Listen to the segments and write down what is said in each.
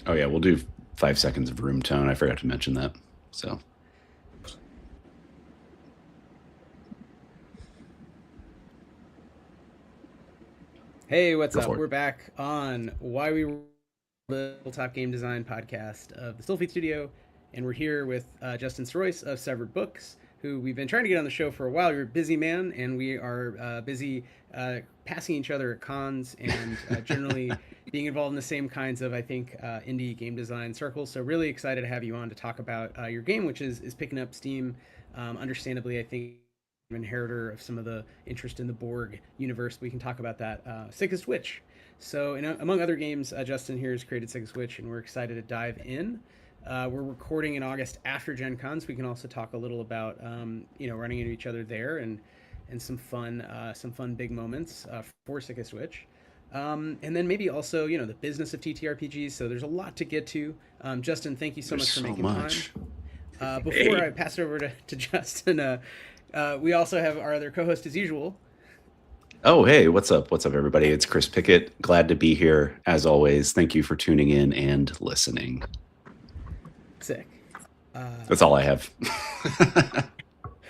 Oh yeah, we'll do 5 seconds of room tone. I forgot to mention that. So. Hey, what's Go up? for it. We're back on Why We Were the Top Game Design podcast of the Stillfleet Studio, and we're here with Justin Sirois of Severed Books, who we've been trying to get on the show for a while. You're a busy man, and we are busy passing each other at cons and generally being involved in the same kinds of, I think, indie game design circles. So really excited to have you on to talk about your game, which is picking up steam. Understandably, I think inheritor of some of the interest in the Borg universe. We can talk about that. Sickest Witch. So, among other games, Justin here has created Sickest Witch, and we're excited to dive in. We're recording in August after Gen Con, so we can also talk a little about running into each other there and some fun big moments for Sickest Witch. And then maybe also the business of TTRPGs. So there's a lot to get to. Justin, thank you so There's much for so making time. much. Before Hey, I pass it over to Justin, we also have our other co-host as usual. Oh, hey, what's up? What's up, everybody? It's Chris Pickett. Glad to be here as always. Thank you for tuning in and listening. Sick. That's all I have.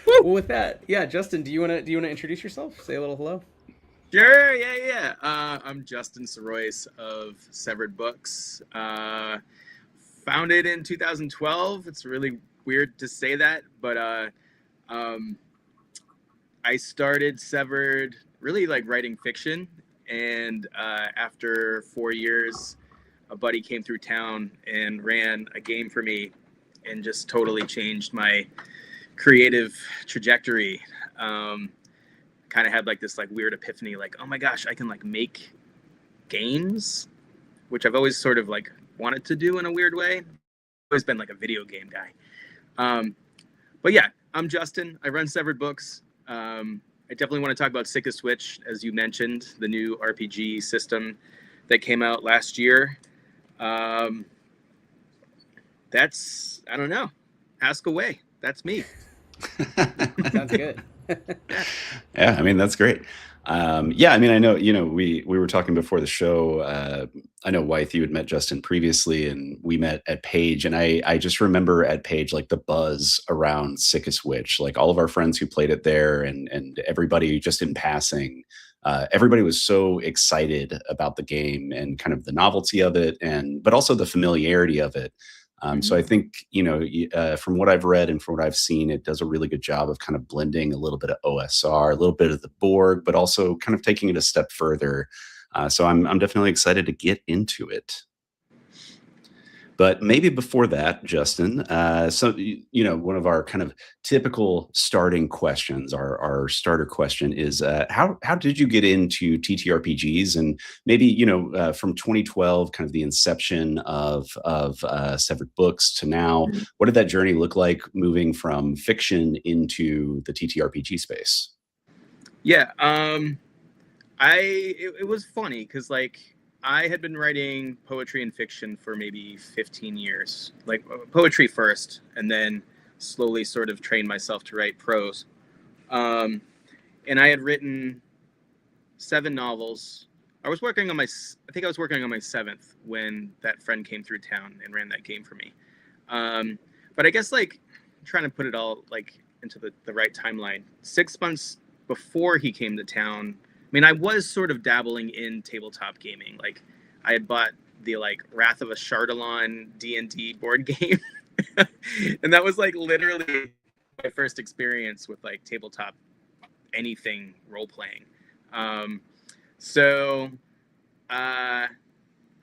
Well, with that, yeah, Justin, do you wanna introduce yourself? Say a little hello. sure, yeah. I'm Justin Sirois of Severed Books. Founded in 2012. It's really weird to say that, but um, I started Severed really like writing fiction, and after 4 years, a buddy came through town and ran a game for me, and just totally changed my creative trajectory. Kind of had like this like weird epiphany, like, oh my gosh, I can like make games, which I've always sort of like wanted to do in a weird way. I've always been like a video game guy. But yeah, I'm Justin. I run Severed Books. I definitely want to talk about Sickest Witch, as you mentioned, the new RPG system that came out last year. I don't know. Ask away. That's me. Sounds good. Yeah, I mean, that's great. Yeah, I mean, I know, we were talking before the show. I know, Wythe, you had met Justin previously, and we met at Page. And I just remember at Page, like the buzz around Sickest Witch, like all of our friends who played it there and everybody just in passing. Everybody was so excited about the game and kind of the novelty of it, but also the familiarity of it. So I think, from what I've read and from what I've seen, it does a really good job of kind of blending a little bit of OSR, a little bit of the Borg, but also kind of taking it a step further. So I'm definitely excited to get into it. But maybe before that, Justin, one of our kind of typical starting questions, our starter question is, how did you get into TTRPGs? And maybe, from 2012, kind of the inception of Severed Books to now, what did that journey look like moving from fiction into the TTRPG space? Yeah. It was funny because like I had been writing poetry and fiction for maybe 15 years, like poetry first, and then slowly sort of trained myself to write prose. And I had written 7 novels. I think I was working on my seventh when that friend came through town and ran that game for me. But I guess like trying to put it all like into the right timeline, 6 months before he came to town, I mean, I was sort of dabbling in tabletop gaming. Like, I had bought the like Wrath of a Shardalon D&D board game, and that was like literally my first experience with like tabletop anything role playing. So I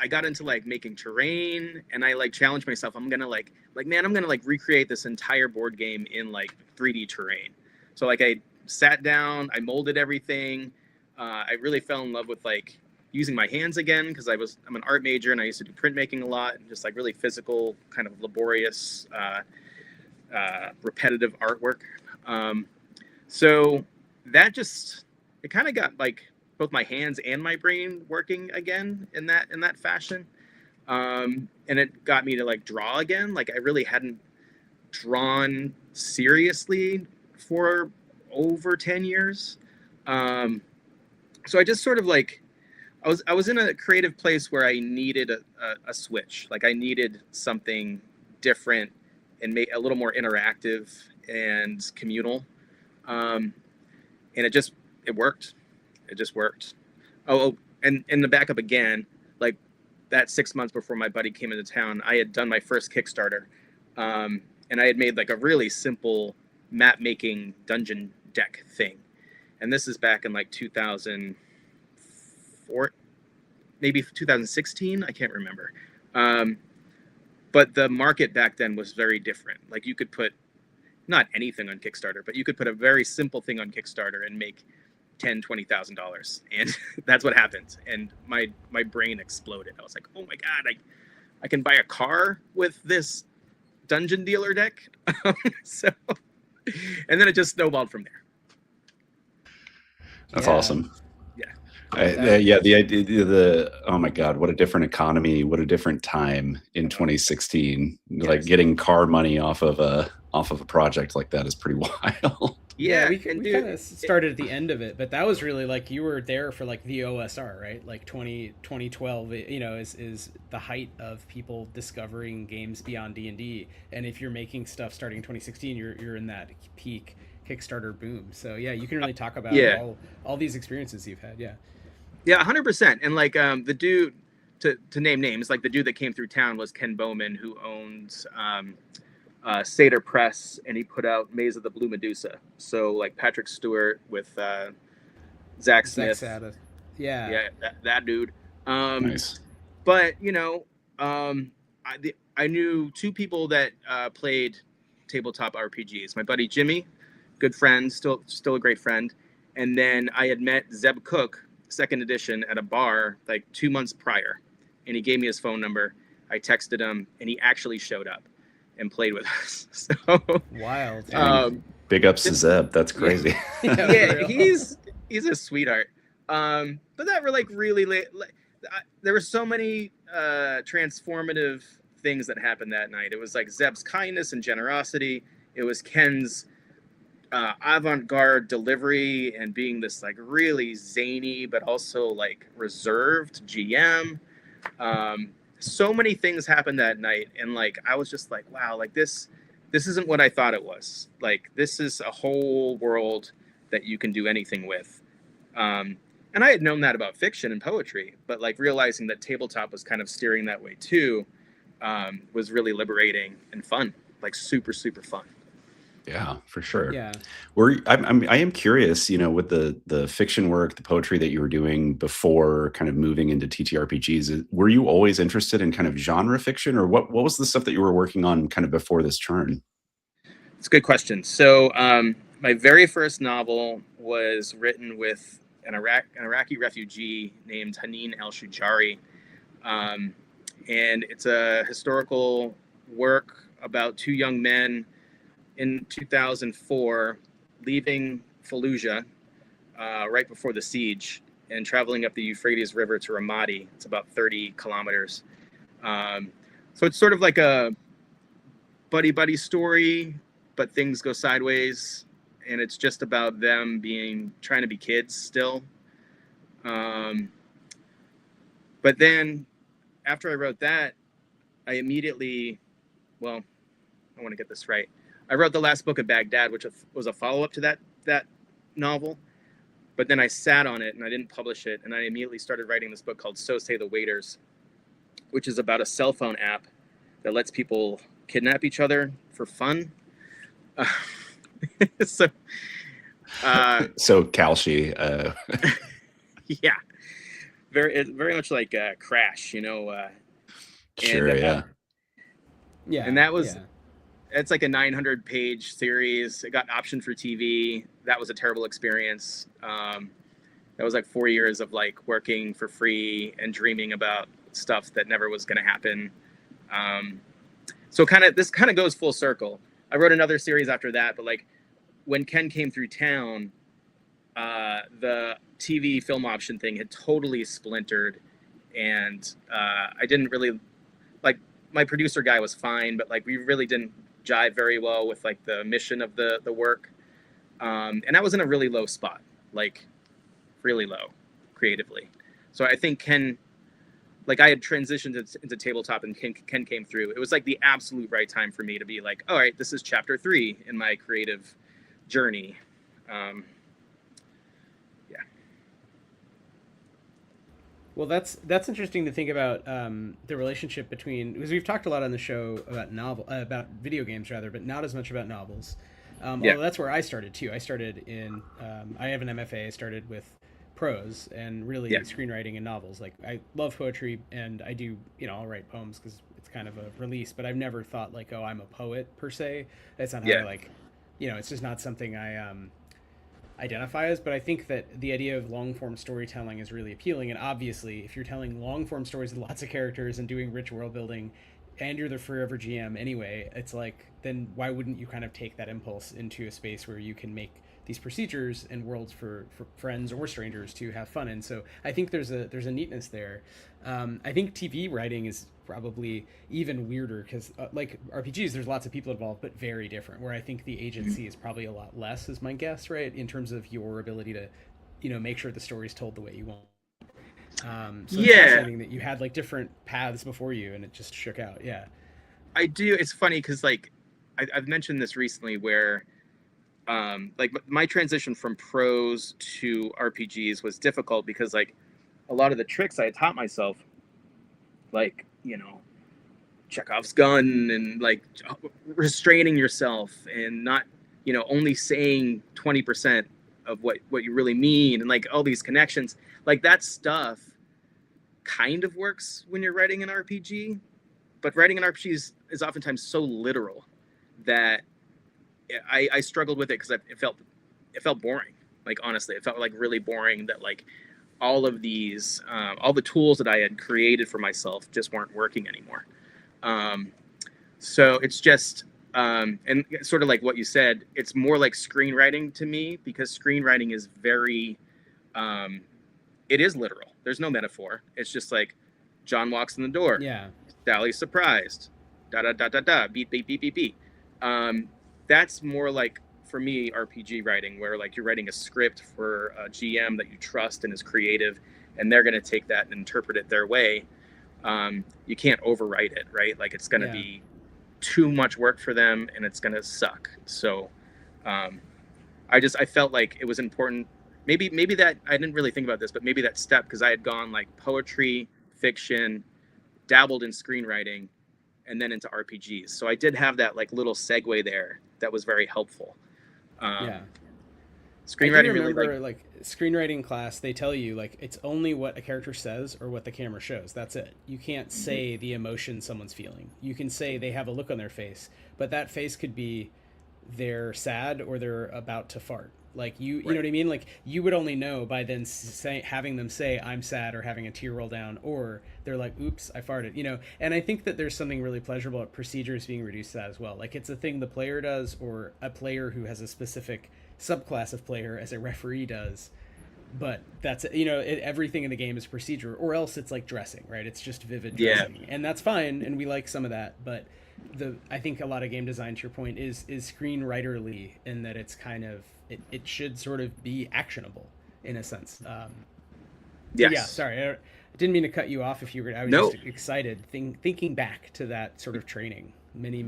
got into like making terrain, and I like challenged myself. I'm gonna I'm gonna like recreate this entire board game in like 3D terrain. So like I sat down, I molded everything. I really fell in love with like using my hands again because I'm an art major and I used to do printmaking a lot, and just like really physical, kind of laborious, repetitive artwork. So that it kind of got like both my hands and my brain working again in that fashion. And it got me to like draw again. Like I really hadn't drawn seriously for over 10 years. So I just sort of like I was in a creative place where I needed a switch. Like I needed something different and a little more interactive and communal. And it worked. It just worked. And in the backup again, like that 6 months before my buddy came into town, I had done my first Kickstarter. And I had made like a really simple map making dungeon deck thing. And this is back in like 2004, maybe 2016. I can't remember. But the market back then was very different. Like you could put not anything on Kickstarter, but you could put a very simple thing on Kickstarter and make $10,000-$20,000. And that's what happened. And my brain exploded. I was like, oh my God, I can buy a car with this dungeon dealer deck. So, and then it just snowballed from there. That's awesome. Yeah. Yeah, the idea, oh my God, what a different economy, what a different time in 2016. Yes. Like getting car money off of a project like that is pretty wild. Yeah, we kind of started at the end of it, but that was really like you were there for like the OSR, right? Like 2012, you know, is the height of people discovering games beyond D&D. And if you're making stuff starting in 2016, you're in that peak Kickstarter boom. So yeah, you can really talk about all these experiences you've had. Yeah. Yeah, 100%. And like the dude, to name names, like the dude that came through town was Ken Bowman, who owns Seder Press, and he put out Maze of the Blue Medusa. So like Patrick Stewart with Zach Smith. Yeah, that dude. Nice. But you know, I knew two people that played tabletop RPGs. My buddy Jimmy, good friend, still a great friend, and then I had met Zeb Cook, second edition, at a bar like 2 months prior, and he gave me his phone number. I texted him, and he actually showed up and played with us. So wild. Big ups to Zeb. That's crazy. Yeah, he's a sweetheart. But that were like really late. There were so many transformative things that happened that night. It was like Zeb's kindness and generosity. It was Ken's avant-garde delivery and being this like really zany but also like reserved GM. So many things happened that night, and like I was just like, wow, like this isn't what I thought it was. Like this is a whole world that you can do anything with. And I had known that about fiction and poetry, but like realizing that tabletop was kind of steering that way too, was really liberating and fun, like super, super fun. Yeah, for sure. Yeah. I am curious, you know, with the fiction work, the poetry that you were doing before kind of moving into TTRPGs, were you always interested in kind of genre fiction, or what was the stuff that you were working on kind of before this turn? It's a good question. So my very first novel was written with an Iraqi refugee named Haneen al-Shujari. And it's a historical work about two young men in 2004, leaving Fallujah right before the siege and traveling up the Euphrates River to Ramadi. It's about 30 kilometers. So it's sort of like a buddy story, but things go sideways, and it's just about them trying to be kids still. But then after I wrote that, I immediately, I want to get this right. I wrote The Last Book of Baghdad, which was a follow-up to that novel. But then I sat on it and I didn't publish it. And I immediately started writing this book called So Say the Waiters, which is about a cell phone app that lets people kidnap each other for fun. So Kalshi. Yeah. Very much like Crash, you know. Sure, and, yeah. And that was... Yeah. It's like a 900-page series. It got optioned for TV. That was a terrible experience. That was like 4 years of like working for free and dreaming about stuff that never was going to happen. So this kind of goes full circle. I wrote another series after that, but like when Ken came through town, the TV film option thing had totally splintered, and I didn't really like. My producer guy was fine, but like we really didn't jive very well with like the mission of the work. And I was in a really low spot, like really low creatively. So I think Ken, like I had transitioned into tabletop, and Ken came through. It was like the absolute right time for me to be like, all right, this is chapter 3 in my creative journey. Yeah. Well, that's interesting to think about the relationship between, because we've talked a lot on the show about video games rather, but not as much about novels. Although that's where I started too. I started in I have an MFA. I started with prose and really screenwriting and novels. Like I love poetry, and I do, I'll write poems because it's kind of a release. But I've never thought like, oh, I'm a poet per se. That's not how I like, it's just not something I identify as. But I think that the idea of long form storytelling is really appealing. And obviously, if you're telling long form stories with lots of characters and doing rich world building, and you're the forever GM anyway, it's like, then why wouldn't you kind of take that impulse into a space where you can make these procedures and worlds for friends or strangers to have fun in? So I think there's a neatness there. I think TV writing is probably even weirder because like RPGs, there's lots of people involved, but very different, where I think the agency is probably a lot less, is my guess, right? In terms of your ability to, make sure the story's told the way you want. So it's fascinating that you had like different paths before you and it just shook out. Yeah, I do. It's funny because like I've mentioned this recently where like my transition from prose to RPGs was difficult because like a lot of the tricks I had taught myself, like, Chekhov's gun and like restraining yourself and not, only saying 20% of what you really mean, and like all these connections, like that stuff kind of works when you're writing an RPG, but writing an RPG is oftentimes so literal that I struggled with it because it felt boring. Like honestly, it felt like really boring that like all of these all the tools that I had created for myself just weren't working anymore. So it's just and sort of like what you said, it's more like screenwriting to me, because screenwriting is very it is literal. There's no metaphor. It's just like John walks in the door. Yeah. Sally's surprised. Da da da da da. Beep beep beep beep beep. That's more like, for me, RPG writing, where like you're writing a script for a GM that you trust and is creative, and they're going to take that and interpret it their way. You can't overwrite it, right? Like it's going to be too much work for them, and it's going to suck. So I felt like it was important. Maybe that, I didn't really think about this, but maybe that step, because I had gone like poetry, fiction, dabbled in screenwriting, and then into RPGs. So I did have that like little segue there that was very helpful. Screenwriting, I remember really like screenwriting class, they tell you like it's only what a character says or what the camera shows. That's it. You can't say the emotion someone's feeling. You can say they have a look on their face, but that face could be they're sad or they're about to fart. Like you know what I mean? Like you would only know by then having them say I'm sad, or having a tear roll down, or they're like, oops, I farted, And I think that there's something really pleasurable at procedures being reduced to that as well. Like it's a thing the player does, or a player who has a specific subclass of player as a referee does. But that's, everything in the game is procedure, or else it's like dressing, right? It's just vivid dressing. And that's fine, and we like some of that, but I think a lot of game design, to your point, is screenwriterly, in that it's kind of, it should sort of be actionable in a sense. Yes. Yeah, sorry, I didn't mean to cut you off. If you were, I was just excited thinking back to that sort of training many.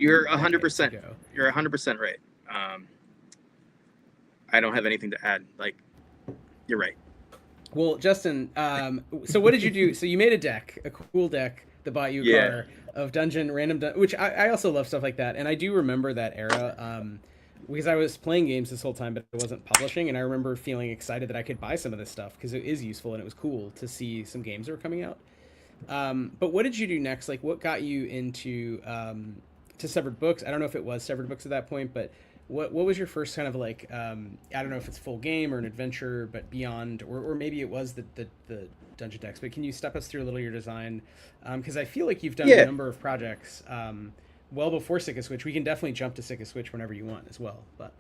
You're 100%. You're 100% right. I don't have anything to add. Like, you're right. Well, Justin, so what did you do? So you made a cool deck that bought you a car of which I also love stuff like that. And I do remember that era because I was playing games this whole time, but I wasn't publishing. And I remember feeling excited that I could buy some of this stuff because it is useful and it was cool to see some games that were coming out. But what did you do next? Like, what got you into to Severed Books? I don't know if it was Severed Books at that point, but what was your first kind of like, I don't know if it's full game or an adventure, but beyond, or maybe it was the dungeon decks, but can you step us through a little of your design? Because I feel like you've done a number of projects well before Sickest Witch. We can definitely jump to Sickest Witch whenever you want as well. But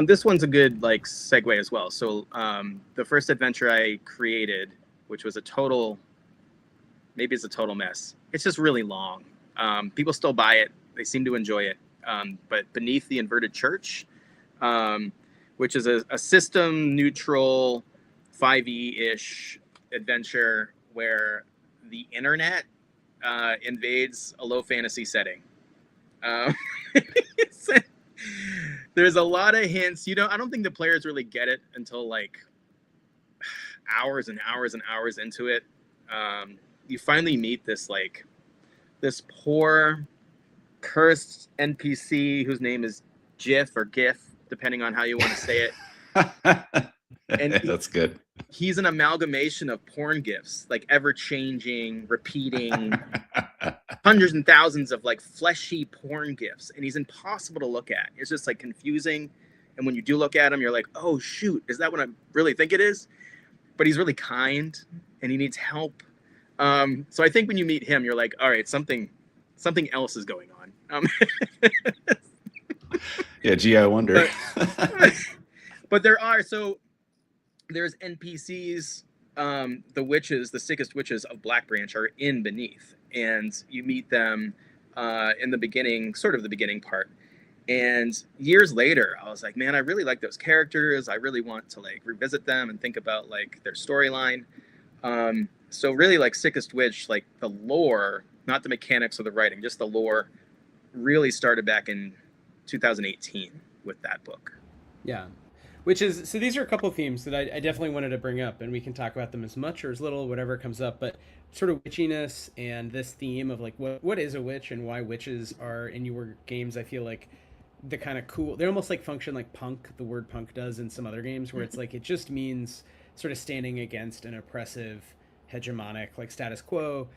this one's a good like segue as well. So the first adventure I created, which was maybe it's a total mess. It's just really long. People still buy it. They seem to enjoy it. But Beneath the Inverted Church, which is a system neutral 5e-ish adventure where the internet invades a low fantasy setting. There's a lot of hints. I don't think the players really get it until like hours and hours and hours into it. You finally meet this poor cursed NPC whose name is Jif or Gif, depending on how you want to say it. And that's good. He's an amalgamation of porn gifs, like ever-changing, repeating, hundreds and thousands of like fleshy porn gifs, and he's impossible to look at. It's just like confusing, and when you do look at him, you're like, oh shoot, is that what I really think it is? But he's really kind, and he needs help. So I think when you meet him, you're like, all right, something else is going on. Yeah, gee, I wonder. But there's NPCs. The witches, the Sickest Witches of Black Branch, are in Beneath, and you meet them in the beginning, sort of the beginning part. And years later, I was like, man, I really like those characters. I really want to like revisit them and think about like their storyline. So really, like Sickest Witch, like the lore, not the mechanics of the writing, just the lore, really started back in 2018 with that book. Yeah. So these are a couple of themes that I definitely wanted to bring up, and we can talk about them as much or as little, whatever comes up, but sort of witchiness and this theme of like what is a witch and why witches are in your games. I feel like the kind of cool, they almost like function like punk, the word punk does in some other games, where it's like it just means sort of standing against an oppressive, hegemonic like status quo,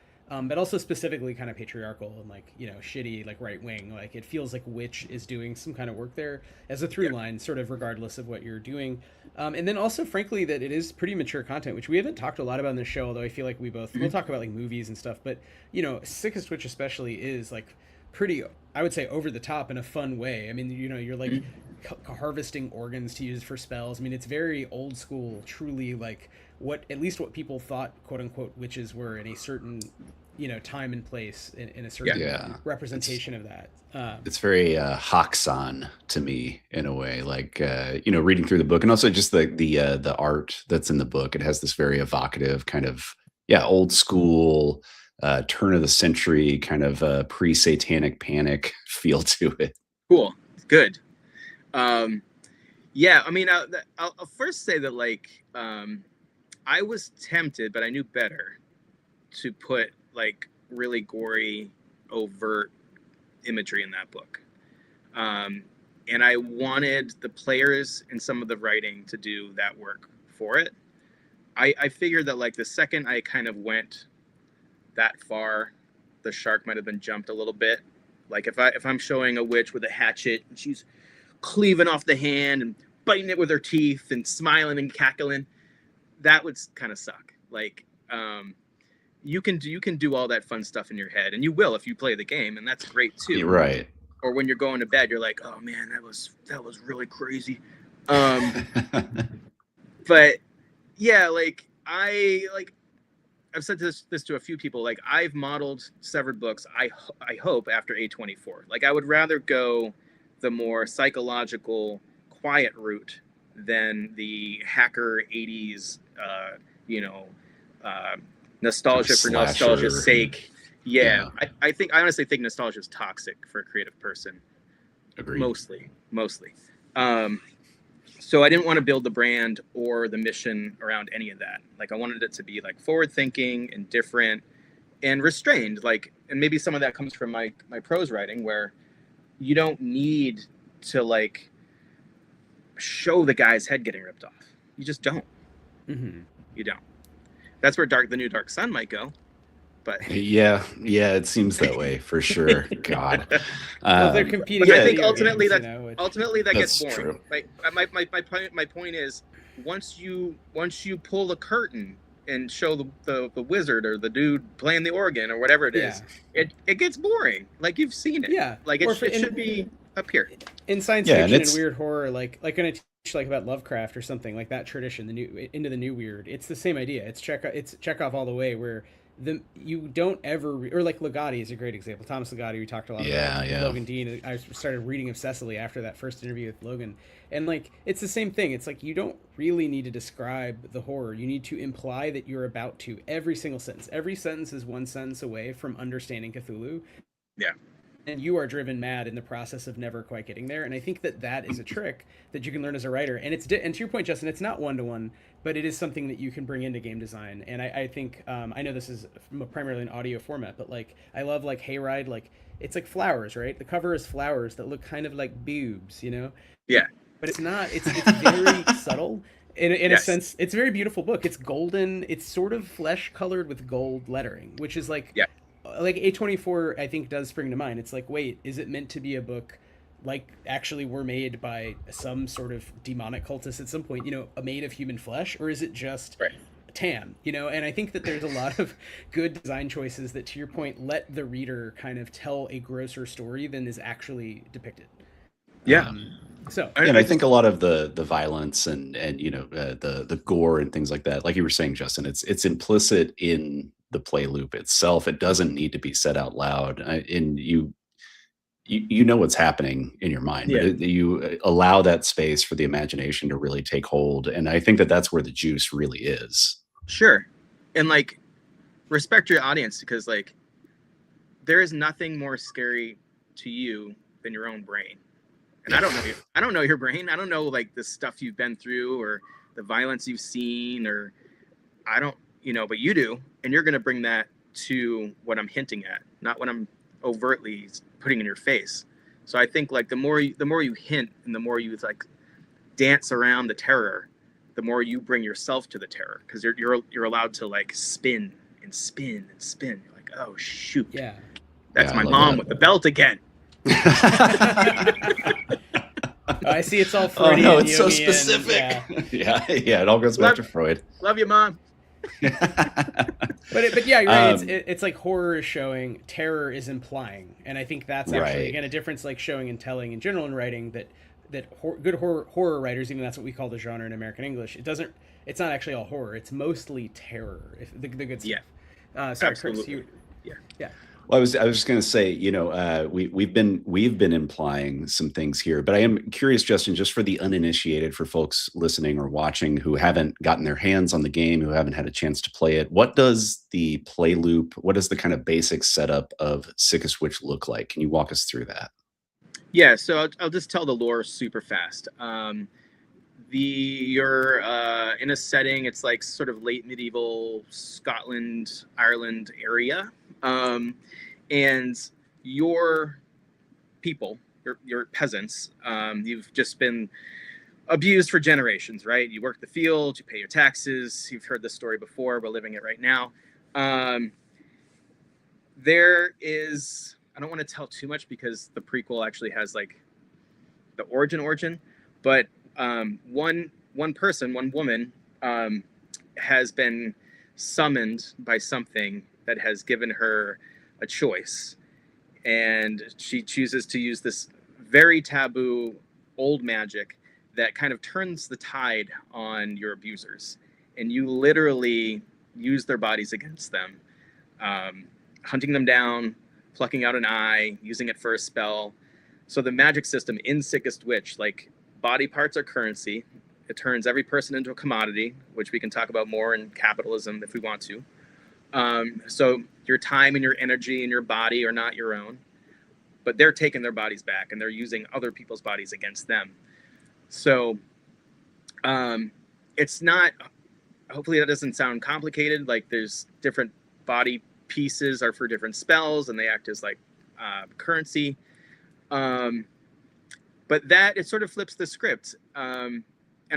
but also specifically kind of patriarchal and like, shitty, like right wing. Like it feels like witch is doing some kind of work there as a through line, sort of regardless of what you're doing. And then also, frankly, that it is pretty mature content, which we haven't talked a lot about in the show, although I feel like we'll talk about like movies and stuff. But, Sickest Witch especially is like pretty, I would say, over the top in a fun way. I mean, you're like harvesting organs to use for spells. I mean, it's very old school, truly like at least what people thought, quote unquote, witches were in a certain time and place in a certain representation of that. It's very Hoxon to me in a way, like reading through the book, and also just the art that's in the book. It has this very evocative kind of old school turn of the century kind of pre-satanic panic feel to it. Cool, good. I mean, I'll first say that like I was tempted, but I knew better, to put like really gory, overt imagery in that book. And I wanted the players and some of the writing to do that work for it. I figured that like the second I kind of went that far, the shark might have been jumped a little bit. Like if I'm showing a witch with a hatchet and she's cleaving off the hand and biting it with her teeth and smiling and cackling, that would kind of suck. Like, you can do all that fun stuff in your head, and you will if you play the game, and that's great too. You're right. Or when you're going to bed, you're like, oh man, that was really crazy. But yeah, like I've said this to a few people. Like I've modeled Severed Books, I hope, after A24. Like I would rather go the more psychological, quiet route than the hacker 80s, nostalgia for nostalgia's sake. I honestly think nostalgia is toxic for a creative person. Agreed. Mostly. So I didn't want to build the brand or the mission around any of that. Like I wanted it to be like forward thinking and different and restrained. Like, and maybe some of that comes from my prose writing, where you don't need to like show the guy's head getting ripped off. You just don't. Mm-hmm. You don't. That's where the new Dark Sun might go. But yeah, it seems that way for sure. God, they're competing. But I think ultimately that gets boring. True. Like my point is, once you pull the curtain and show the wizard or the dude playing the organ or whatever it is, it gets boring. Like you've seen it. Yeah, like it should be up here in science fiction and weird horror. Like when I teach like about Lovecraft or something like that tradition, into the new weird. It's the same idea. It's Chekhov all the way, where you don't ever or like Ligotti is a great example. Thomas Ligotti, we talked a lot about Yeah. Logan Dean. I started reading obsessively after that first interview with Logan, and like it's the same thing. It's like you don't really need to describe the horror. You need to imply that you're about to. Every single sentence, every sentence is one sentence away from understanding Cthulhu. Yeah. And you are driven mad in the process of never quite getting there. And I think that is a trick that you can learn as a writer. And and to your point, Justin, it's not one to one, but it is something that you can bring into game design. And I think I know this is primarily an audio format, but like I love like Hayride, like it's like flowers, right? The cover is flowers that look kind of like boobs, you know? Yeah. But it's not. It's very subtle. In Yes. a sense, it's a very beautiful book. It's golden. It's sort of flesh colored with gold lettering, which is like Yeah. like A24 I think does spring to mind. It's like, wait, is it meant to be a book like actually were made by some sort of demonic cultist at some point, you know, made of human flesh, or is it just Right. tan, you know? And I think that there's a lot of good design choices that, to your point, let the reader kind of tell a grosser story than is actually depicted. Yeah. And I think a lot of the violence and you know the gore and things like that, like you were saying, Justin, it's implicit in the play loop itself. It doesn't need to be said out loud, and you know what's happening in your mind, Yeah. but you allow that space for the imagination to really take hold, and I think that that's where the juice really is. Sure. And like respect your audience, because like there is nothing more scary to you than your own brain. And I don't know your brain. I don't know like the stuff you've been through or the violence you've seen, or I don't, you know, but you do, and you're going to bring that to what I'm hinting at, not what I'm overtly putting in your face. So I think like the more you hint and the more you like dance around the terror, the more you bring yourself to the terror, because you're allowed to like spin and spin and spin. You're like, oh shoot, Yeah, that's Yeah, I my love mom that. with the belt again. I see. It's all Oh Freudian. no, it's so Jungian, specific. Yeah, it all goes back to Freud. Love you, mom. But yeah, you're right. It's like horror is showing, terror is implying, and I think that's actually Right. again a difference like showing and telling in general in writing. That good horror writers, even that's what we call the genre in American English. It's not actually all horror. It's mostly terror. If the good stuff. Yeah. Sorry, Absolutely. Chris. Yeah. Well, I was just going to say, you know, we've been implying some things here, but I am curious, Justin, just for the uninitiated, for folks listening or watching who haven't gotten their hands on the game, who haven't had a chance to play it, what does the play loop, what does the kind of basic setup of Sickest Witch look like? Can you walk us through that? Yeah, so I'll just tell the lore super fast. You're in a setting, it's like sort of late medieval Scotland, Ireland area. And your people, your peasants, you've just been abused for generations, right? You work the field, you pay your taxes. You've heard this story before, we're living it right now. There is, I don't want to tell too much because the prequel actually has like the origin, but one woman has been summoned by something that has given her a choice, and she chooses to use this very taboo old magic that kind of turns the tide on your abusers, and you literally use their bodies against them, hunting them down, plucking out an eye, using it for a spell. So the magic system in Sickest Witch, like body parts are currency. It turns every person into a commodity, which we can talk about more in capitalism if we want to. So your time and your energy and your body are not your own, but they're taking their bodies back and they're using other people's bodies against them. So it's not, hopefully that doesn't sound complicated. Like there's different body pieces are for different spells and they act as like currency. But that, it sort of flips the script. And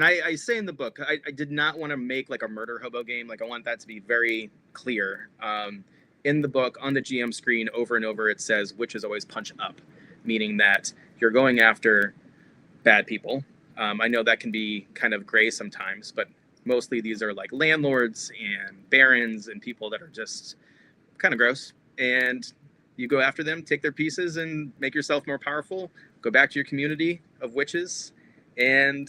I say in the book, I did not want to make like a murder hobo game. Like I want that to be very clear. In the book, on the GM screen, over and over, it says witches always punch up, meaning that you're going after bad people. I know that can be kind of gray sometimes, but mostly these are like landlords and barons and people that are just kind of gross. And you go after them, take their pieces, and make yourself more powerful. Go back to your community of witches and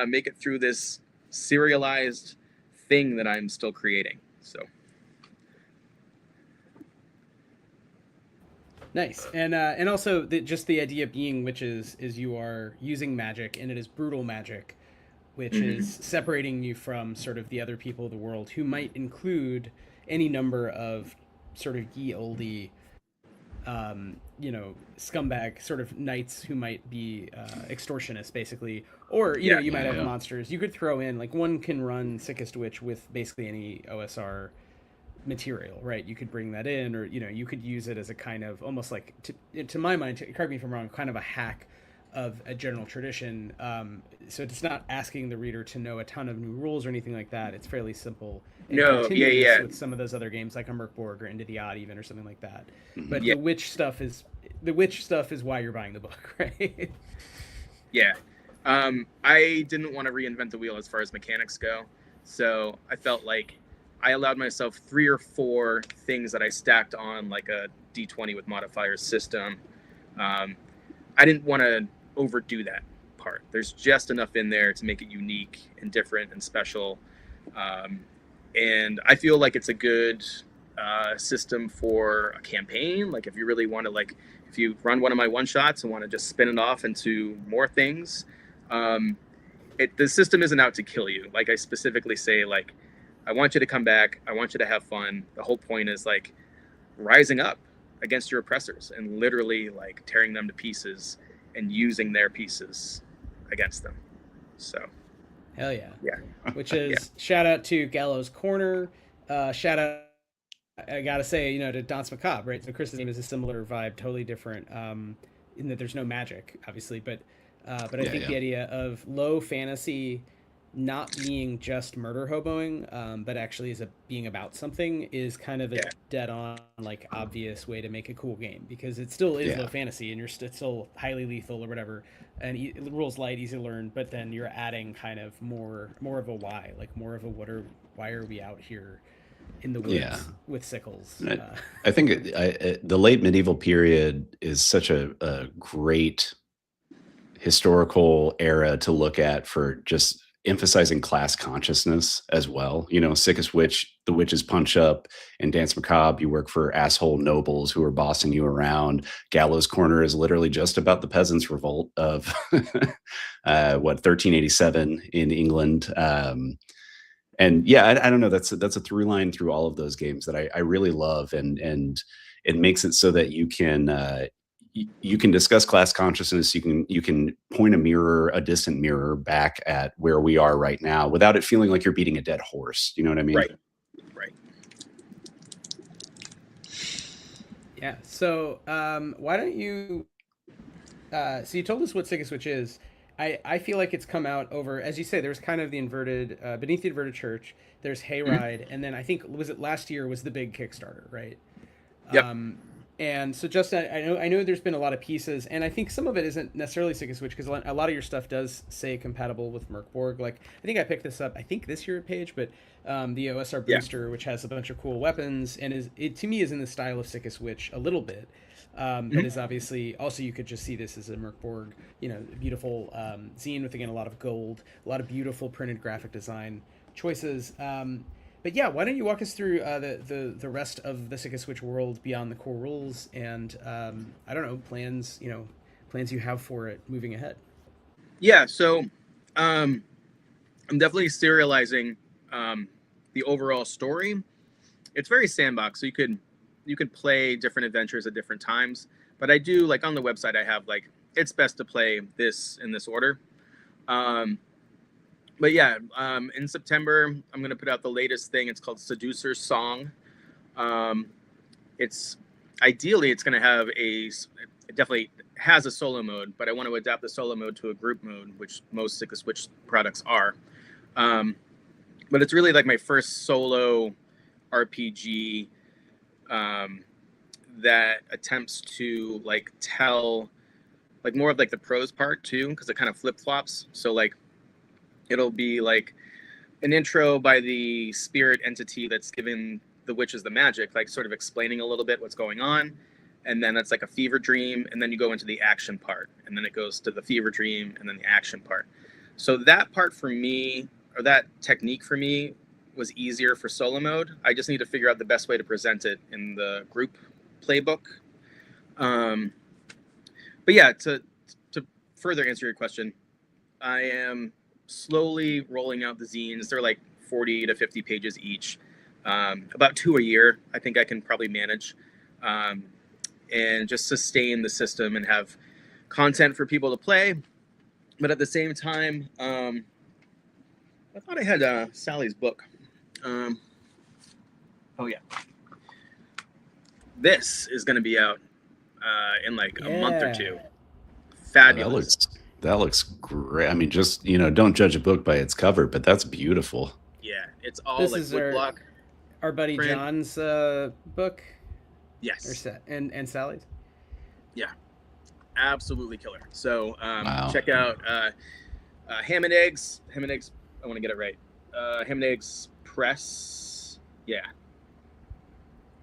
make it through this serialized thing that I'm still creating. So Nice. And also just the idea of being witches is you are using magic, and it is brutal magic, which Hmm. is separating you from sort of the other people of the world, who might include any number of sort of ye olde, scumbag sort of knights who might be extortionists, basically. Or, Yeah. you might Yeah, have yeah. monsters. You could throw in, like, one can run Sickest Witch with basically any OSR material, right? You could bring that in, or you could use it as a kind of almost like, to my mind, correct me if I'm wrong, kind of a hack of a general tradition. So it's not asking the reader to know a ton of new rules or anything like that. It's fairly simple and No. Yeah. continuous Yeah. with some of those other games like a Merkborg or Into the Odd even, or something like that. Mhm. But Yeah. the witch stuff is why you're buying the book, right? Yeah. I didn't want to reinvent the wheel as far as mechanics go, so I felt like I allowed myself 3 or 4 things that I stacked on like a D20 with modifiers system. Um, I didn't want to overdo that part. There's just enough in there to make it unique and different and special. Um, and I feel like it's a good system for a campaign. Like if you really want to, like, if you run one of my one shots and want to just spin it off into more things, um, the system isn't out to kill you. Like I specifically say, like, I want you to come back. I want you to have fun. The whole point is like rising up against your oppressors and literally like tearing them to pieces and using their pieces against them. So Hell yeah. yeah, Which yeah, is shout out to Gallows Corner. Shout out, I gotta say, to Danse Macabre, right? So Chris's name is a similar vibe, totally different, in that there's no magic, obviously, but I Yeah, think yeah. the idea of low fantasy not being just murder hoboing, but actually being about something is kind of a yeah, dead on, like, obvious way to make a cool game, because it still is low Yeah. fantasy and you're still highly lethal or whatever, and rules light, easy to learn, but then you're adding kind of more of a why, like more of a why are we out here in the Yeah. woods with sickles. And I think the late medieval period is such a great historical era to look at for just emphasizing class consciousness as well. Sickest Witch, the witches punch up. In Danse Macabre, you work for asshole nobles who are bossing you around. Gallows Corner is literally just about the peasants' revolt of 1387 in England. And yeah, I don't know. That's a through line through all of those games that I really love, and it makes it so that you can discuss class consciousness. You can point a distant mirror back at where we are right now without it feeling like you're beating a dead horse. You know what I mean? right, right. Yeah. So why don't you so you told us what Sickest Witch is. I feel like it's come out over, as you say, there's kind of the inverted, beneath the inverted church. There's Mhm. Hayride, and then I think, was it last year was the big Kickstarter, right? Yep. Um, and so, Justin, I know there's been a lot of pieces, and I think some of it isn't necessarily Sickest Witch, because a lot of your stuff does say compatible with Merkborg. Like, I think I picked this up, I think this year at Page, but the OSR Yeah. booster, which has a bunch of cool weapons, and to me is in the style of Sickest Witch a little bit. But Mhm. is obviously also, you could just see this as a Merkborg, beautiful zine with, again, a lot of gold, a lot of beautiful printed graphic design choices. But yeah, why don't you walk us through the rest of the Sickest Witch world beyond the core rules, and I don't know, plans you have for it moving ahead. Yeah. So um, I'm definitely serializing the overall story. It's very sandbox, so you could play different adventures at different times. But I do, like, on the website, I have like, it's best to play this in this order. Um, but yeah, in September I'm gonna put out the latest thing. It's called Seducer's Song. Um, it's ideally it's gonna have it definitely has a solo mode, but I want to adapt the solo mode to a group mode, which most Sickest Witch products are. Um, but it's really like my first solo RPG um, that attempts to like tell like more of like the prose part too, because it kind of flip flops. So like it'll be like an intro by the spirit entity that's given the witches the magic, like sort of explaining a little bit what's going on. And then that's like a fever dream. And then you go into the action part. And then it goes to the fever dream and then the action part. So that part for me, or that technique for me, was easier for solo mode. I just need to figure out the best way to present it in the group playbook. But yeah, to further answer your question, I am slowly rolling out the zines. They're like 40 to 50 pages each, about 2 a year. I think I can probably manage, and just sustain the system and have content for people to play. But at the same time, I thought I had Sally's book. Oh yeah, this is going to be out in like a month or two. Fabulous. That looks great. I mean, just, don't judge a book by its cover, but that's beautiful. Yeah, it's all This like is woodblock. our buddy print. John's book. Yes. And Sally's. Yeah, absolutely killer. So Wow. check out Ham and Eggs. Ham and Eggs. I want to get it right. Ham and Eggs Press. Yeah.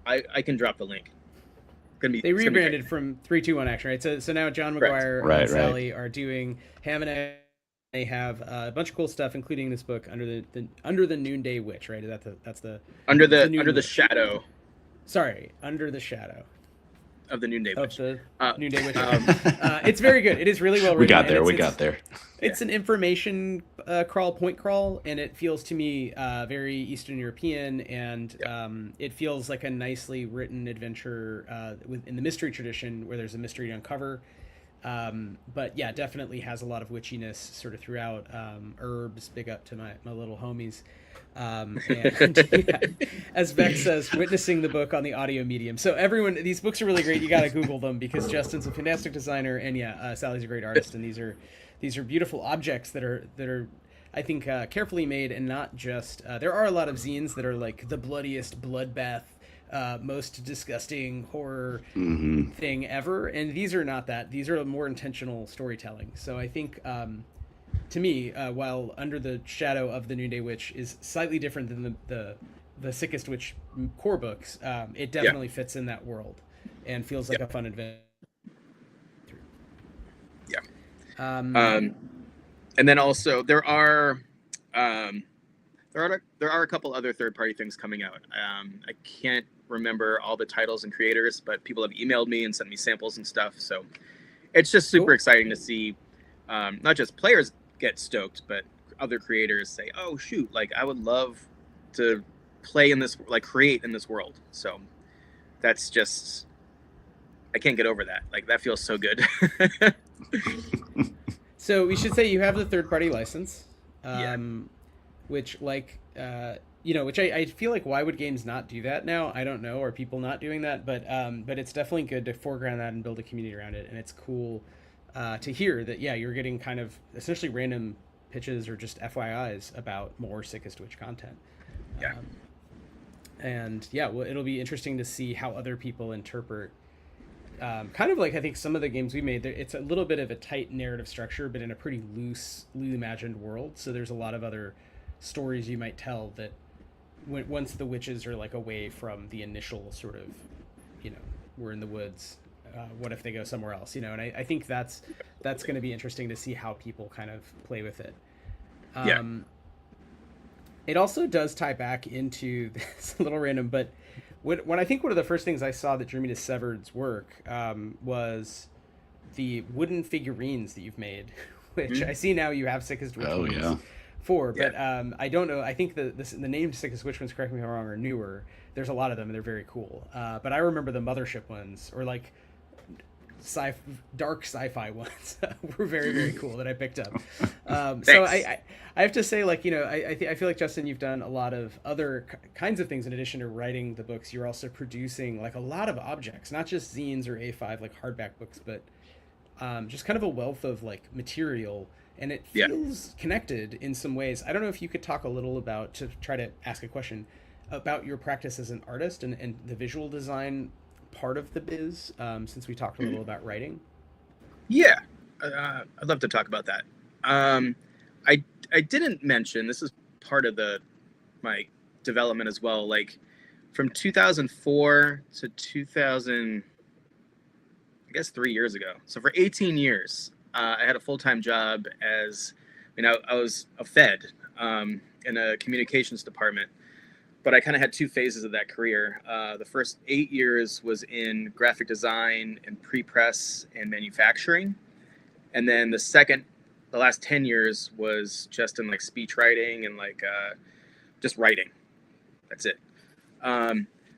I can drop the link. They rebranded from 321 Action, right? So now John McGuire and Sally are doing Ham and Eggs. They have a bunch of cool stuff, including this book under the Noonday Witch, right? That's the under the shadow. Sorry, Under the Shadow of the Noonday Witch. Noonday Witch. It's very good. It is really well written. We got there. It's an information point crawl, and it feels to me very Eastern European, and it feels like a nicely written adventure in the mystery tradition, where there's a mystery to uncover. But yeah, definitely has a lot of witchiness sort of throughout. Herbs, big up to my little homies. And yeah, as Beck says, witnessing the book on the audio medium. So everyone, these books are really great. You got to Google them, because Justin's a fantastic designer, and Sally's a great artist, and these are beautiful objects that are I think carefully made, and not just there are a lot of zines that are like the bloodiest bloodbath, most disgusting horror thing ever, and these are not that. These are more intentional storytelling. So I think to me, while Under the Shadow of the Noonday Witch is slightly different than the Sickest Witch core books, it definitely fits in that world and feels like a fun adventure. And then also there are a couple other third-party things coming out. I can't remember all the titles and creators, but people have emailed me and sent me samples and stuff. So it's just super exciting to see not just players get stoked, but other creators say, "Oh shoot! Like I would love to play in this, like create in this world." So that's just, I can't get over that. Like that feels so good. So we should say you have the third-party license, which which I feel like, why would games not do that now? I don't know. Are people not doing that? But it's definitely good to foreground that and build a community around it. And it's cool to hear that, you're getting kind of essentially random pitches or just FYIs about more Sickest Witch content. It'll be interesting to see how other people interpret. Kind of like, I think some of the games we made, it's a little bit of a tight narrative structure, but in a pretty loosely imagined world. So there's a lot of other stories you might tell that once the witches are like away from the initial sort of, we're in the woods. What if they go somewhere else? And I think that's going to be interesting to see how people kind of play with it. It also does tie back into this, a little random, but when I think one of the first things I saw that drew me to Severed's work was the wooden figurines that you've made, which I see now you have Sickest Witch ones for, but I don't know. I think the name Sickest Witch ones, correct me if I'm wrong, are newer. There's a lot of them and they're very cool. But I remember the Mothership ones, or like dark sci-fi ones were very, very cool that I picked up. So I have to say, like, I feel like, Justin, you've done a lot of other kinds of things in addition to writing the books. You're also producing like a lot of objects, not just zines or A5 like hardback books, but just kind of a wealth of like material, and it feels connected in some ways. I don't know if you could talk a little about, to try to ask a question about your practice as an artist and the visual design part of the biz, since we talked a little about writing. I'd love to talk about that. I didn't mention, this is part of my development as well, like from 2004 to 2000, I guess 3 years ago, so for 18 years I had a full-time job as, I was a fed in a communications department, but I kind of had two phases of that career. The first 8 years was in graphic design and pre-press and manufacturing. And then the last 10 years was just in like speech writing and like just writing. That's it.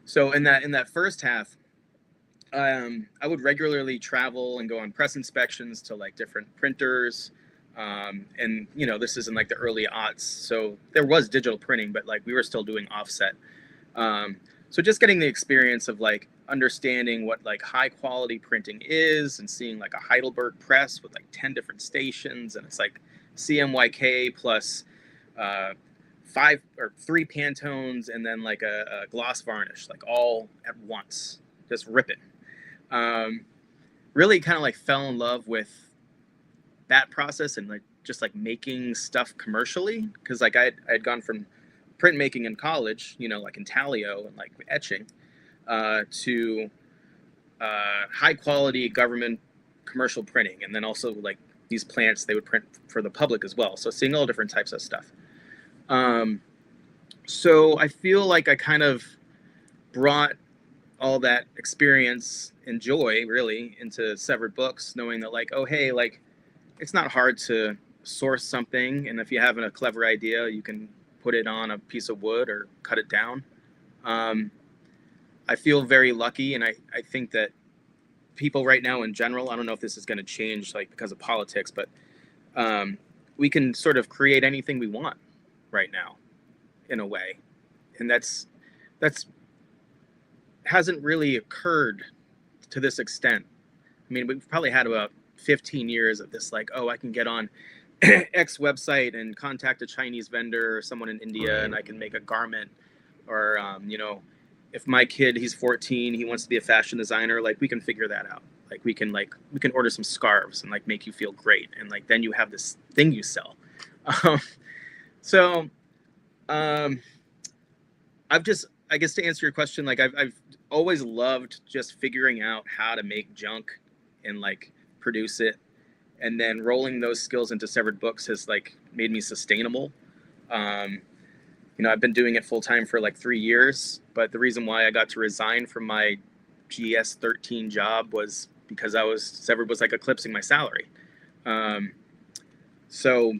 So in that first half, I would regularly travel and go on press inspections to like different printers. And you know, this is in like the early aughts, so there was digital printing, but like we were still doing offset. So just getting the experience of like understanding what like high quality printing is, and seeing like a Heidelberg press with like 10 different stations, and it's like CMYK plus 5 or 3 Pantones, and then like a gloss varnish, like all at once, just rip it. Really kind of like fell in love with that process and like just like making stuff commercially, because like I had gone from printmaking in college, you know, like in Talio and like etching, to high quality government commercial printing, and then also like these plants, they would print for the public as well. So seeing all different types of stuff. So I feel like I kind of brought all that experience and joy really into Severed Books, knowing that like, oh hey, like it's not hard to source something, and if you have a clever idea, you can put it on a piece of wood or cut it down. I feel very lucky, and I think that people right now in general, I don't know if this is going to change like because of politics, but we can sort of create anything we want right now in a way, and that's hasn't really occurred to this extent. I mean, we've probably had about 15 years of this, like, oh, I can get on X website and contact a Chinese vendor or someone in India, right, and I can make a garment. Or, you know, if my kid, he's 14, he wants to be a fashion designer, like we can figure that out. Like we can order some scarves and like make you feel great. And like, then you have this thing you sell. I guess to answer your question, like I've always loved just figuring out how to make junk and like produce it, and then rolling those skills into Severed Books has like made me sustainable. You know, I've been doing it full time for like 3 years, but the reason why I got to resign from my GS-13 job was because Severed was like eclipsing my salary. So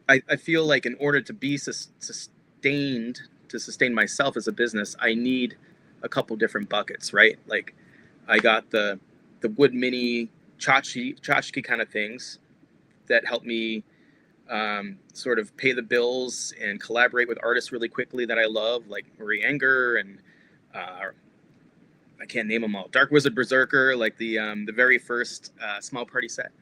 I feel like in order to be sustained, to sustain myself as a business, I need a couple different buckets, right? Like I got the wood mini tchotchke kind of things that help me sort of pay the bills and collaborate with artists really quickly that I love, like Marie Enger and I can't name them all. Dark Wizard Berserker, like the very first small party set.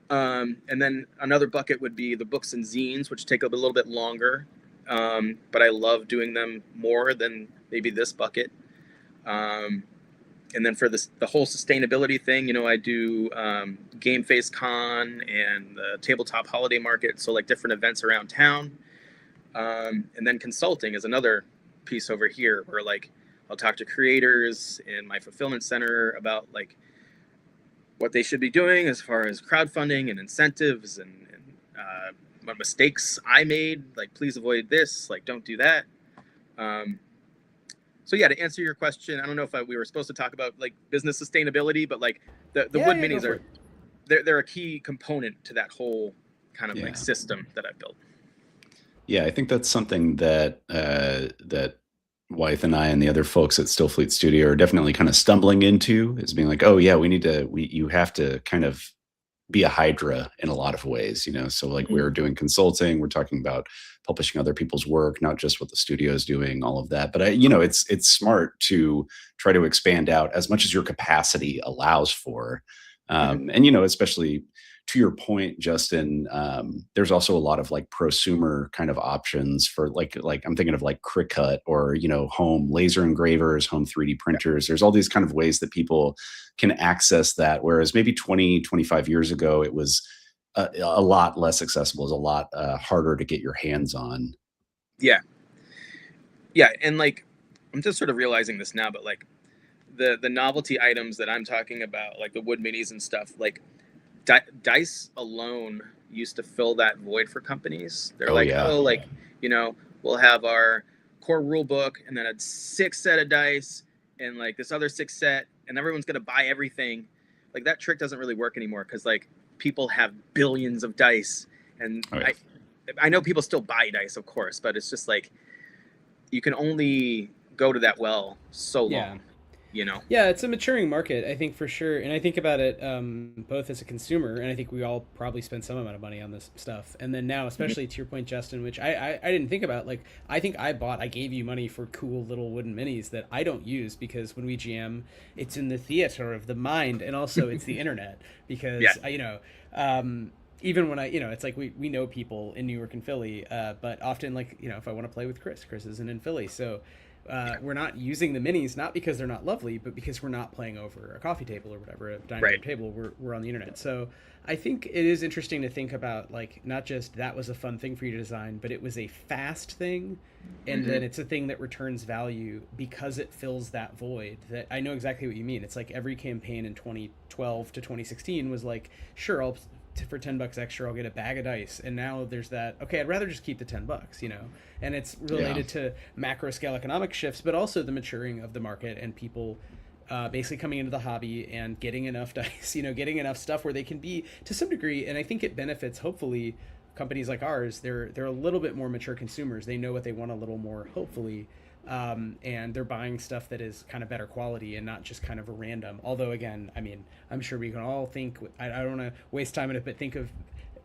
And then another bucket would be the books and zines, which take a little bit longer, but I love doing them more than maybe this bucket. And then for the whole sustainability thing, you know, I do Game Face Con and the Tabletop Holiday Market, so like different events around town. And then consulting is another piece over here where like I'll talk to creators in my fulfillment center about like what they should be doing as far as crowdfunding and incentives and what mistakes I made, like please avoid this, like don't do that. So yeah, to answer your question, I don't know if we were supposed to talk about like business sustainability, but like the wood minis are they're a key component to that whole kind of like system that I've built. Yeah, I think that's something that that Wythe and I and the other folks at Stillfleet Studio are definitely kind of stumbling into, is being like, oh yeah, you have to kind of be a hydra in a lot of ways, you know. So like we're doing consulting, we're talking about publishing other people's work, not just what the studio is doing, all of that. But it's smart to try to expand out as much as your capacity allows for. And you know, especially to your point, Justin, there's also a lot of like prosumer kind of options for like I'm thinking of like Cricut or, you know, home laser engravers, home 3D printers. There's all these kind of ways that people can access that. Whereas maybe 20, 25 years ago, it was a lot less accessible. It was a lot harder to get your hands on. Yeah. Yeah. And like, I'm just sort of realizing this now, but like the novelty items that I'm talking about, like the wood minis and stuff, like Dice alone used to fill that void for companies. They're oh, like, you know, we'll have our core rule book and then a 6 set of dice and like this other 6 set, and everyone's gonna buy everything. Like that trick doesn't really work anymore because like people have billions of dice, and I know people still buy dice, of course, but it's just like you can only go to that well so long. You know? Yeah, it's a maturing market, I think, for sure. And I think about it both as a consumer, and I think we all probably spend some amount of money on this stuff. And then now, especially to your point, Justin, which I didn't think about, like, I think I gave you money for cool little wooden minis that I don't use because when we GM, it's in the theater of the mind, and also it's the internet because, even when it's like we know people in New York and Philly, but often, like, if I want to play with Chris isn't in Philly. So we're not using the minis, not because they're not lovely, but because we're not playing over a coffee table or whatever, a dining room table. We're on the internet. So I think it is interesting to think about, like, not just that was a fun thing for you to design, but it was a fast thing. And then it's a thing that returns value because it fills that void. That I know exactly what you mean. It's like every campaign in 2012 to 2016 was like, sure, for $10 extra, I'll get a bag of dice. And now there's that, okay, I'd rather just keep the $10, and it's related to macro scale economic shifts, but also the maturing of the market and people basically coming into the hobby and getting enough dice, getting enough stuff where they can be to some degree. And I think it benefits, hopefully, companies like ours. They're a little bit more mature consumers. They know what they want a little more, hopefully. And they're buying stuff that is kind of better quality and not just kind of a random. Although, again, I mean, I'm sure we can all think, I don't want to waste time in it, but think of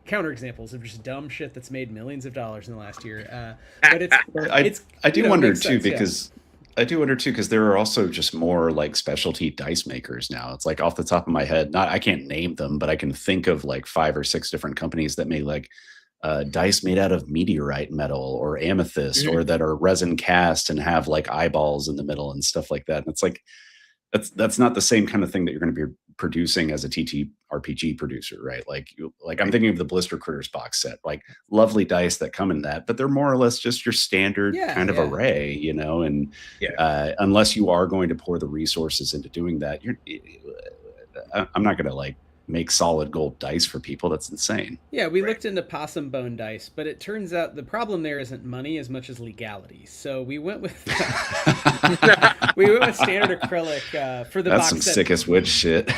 counterexamples of just dumb shit that's made millions of dollars in the last year. But I do wonder too, because there are also just more like specialty dice makers now. It's like off the top of my head, I can't name them, but I can think of like 5 or 6 different companies that make like dice made out of meteorite metal or amethyst or that are resin cast and have like eyeballs in the middle and stuff like that. And it's like, that's not the same kind of thing that you're going to be producing as a TTRPG producer, right? Like I'm thinking of the Blister Critters box set, like lovely dice that come in that, but they're more or less just your standard kind of array, and unless you are going to pour the resources into doing that, I'm not going to like make solid gold dice for people. That's insane. Yeah, we looked into possum bone dice, but it turns out the problem there isn't money as much as legality. So we went with standard acrylic for the box set. That's some Sickest Witch shit.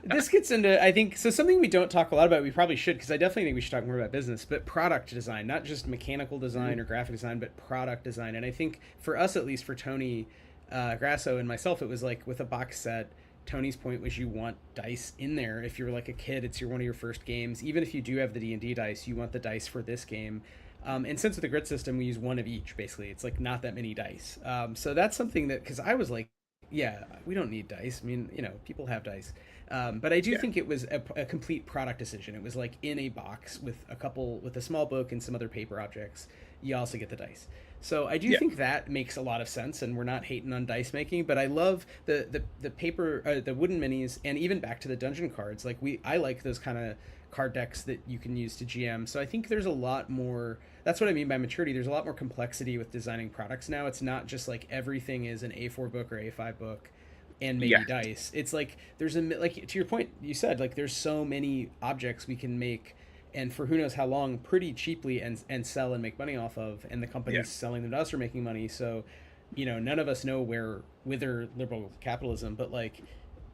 This gets into, I think, so something we don't talk a lot about. We probably should, because I definitely think we should talk more about business, but product design, not just mechanical design or graphic design, but product design. And I think for us, at least for Tony Grasso and myself, it was like with a box set. Tony's point was you want dice in there. If you're like a kid, it's one of your first games. Even if you do have the D&D dice, you want the dice for this game. And since with the grid system, we use one of each, basically. It's like not that many dice. So that's something that, because I was like, yeah, we don't need dice. I mean, people have dice. But I do think it was a complete product decision. It was like in a box with a small book and some other paper objects. You also get the dice. So I do think that makes a lot of sense, and we're not hating on dice making, but I love the paper, the wooden minis, and even back to the dungeon cards. Like I like those kind of card decks that you can use to GM. So I think there's a lot more. That's what I mean by maturity. There's a lot more complexity with designing products now. It's not just like everything is an A4 book or A5 book and maybe dice. It's like there's like to your point, you said like there's so many objects we can make. And for who knows how long, pretty cheaply and sell and make money off of, and the companies selling them to us are making money. So, none of us know whither liberal capitalism, but like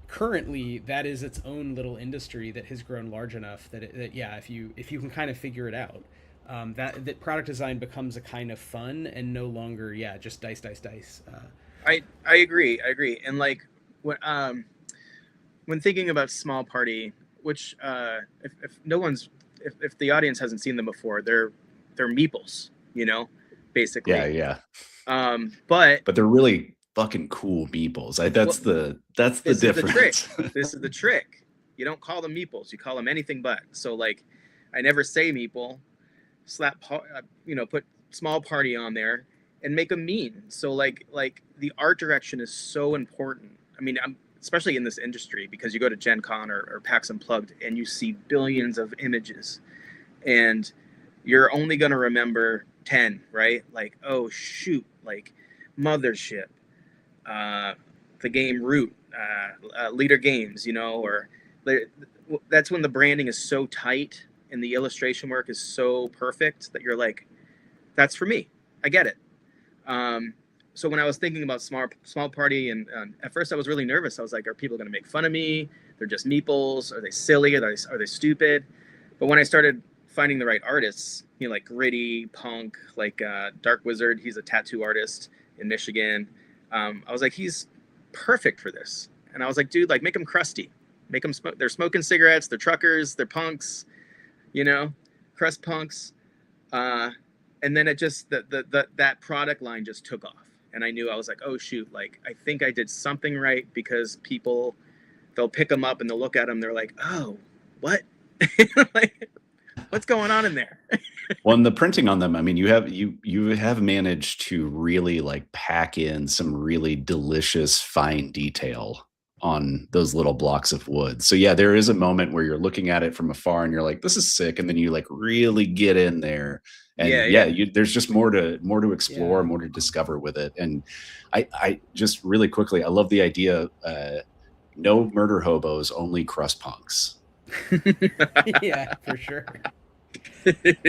currently that is its own little industry that has grown large enough that if you can kind of figure it out, that product design becomes a kind of fun and no longer just dice. I agree, and like when thinking about small party, which if no one's if the audience hasn't seen them before, they're meeples, basically. Yeah. But they're really fucking cool meeples. That's the difference. This is the trick. You don't call them meeples. You call them anything but. So like, I never say meeple. Put small party on there and make them mean. So like the art direction is so important. I mean, especially in this industry, because you go to Gen Con or PAX Unplugged and you see billions of images and you're only going to remember 10, right? Like, oh shoot, like Mothership, the game Root, Leader Games, or that's when the branding is so tight and the illustration work is so perfect that you're like, that's for me. I get it. So when I was thinking about small party, and at first I was really nervous. I was like, are people going to make fun of me? They're just meeples. Are they silly? Are they stupid? But when I started finding the right artists, like gritty punk, like Dark Wizard, he's a tattoo artist in Michigan. I was like, he's perfect for this. And I was like, dude, like make them crusty, make them smoke. They're smoking cigarettes. They're truckers. They're punks, crust punks. And then it just that product line just took off. And I knew, I was like, oh shoot, like I think I did something right, because people, they'll pick them up and they'll look at them, they're like, oh, what? Like, what's going on in there? Well, and the printing on them, I mean, you have managed to really like pack in some really delicious fine detail on those little blocks of wood. So yeah, there is a moment where you're looking at it from afar and you're like, this is sick, and then you like really get in there. And there's just more to explore, more to discover with it. And I just really quickly, I love the idea, no murder hobos, only crust punks. Yeah, for sure.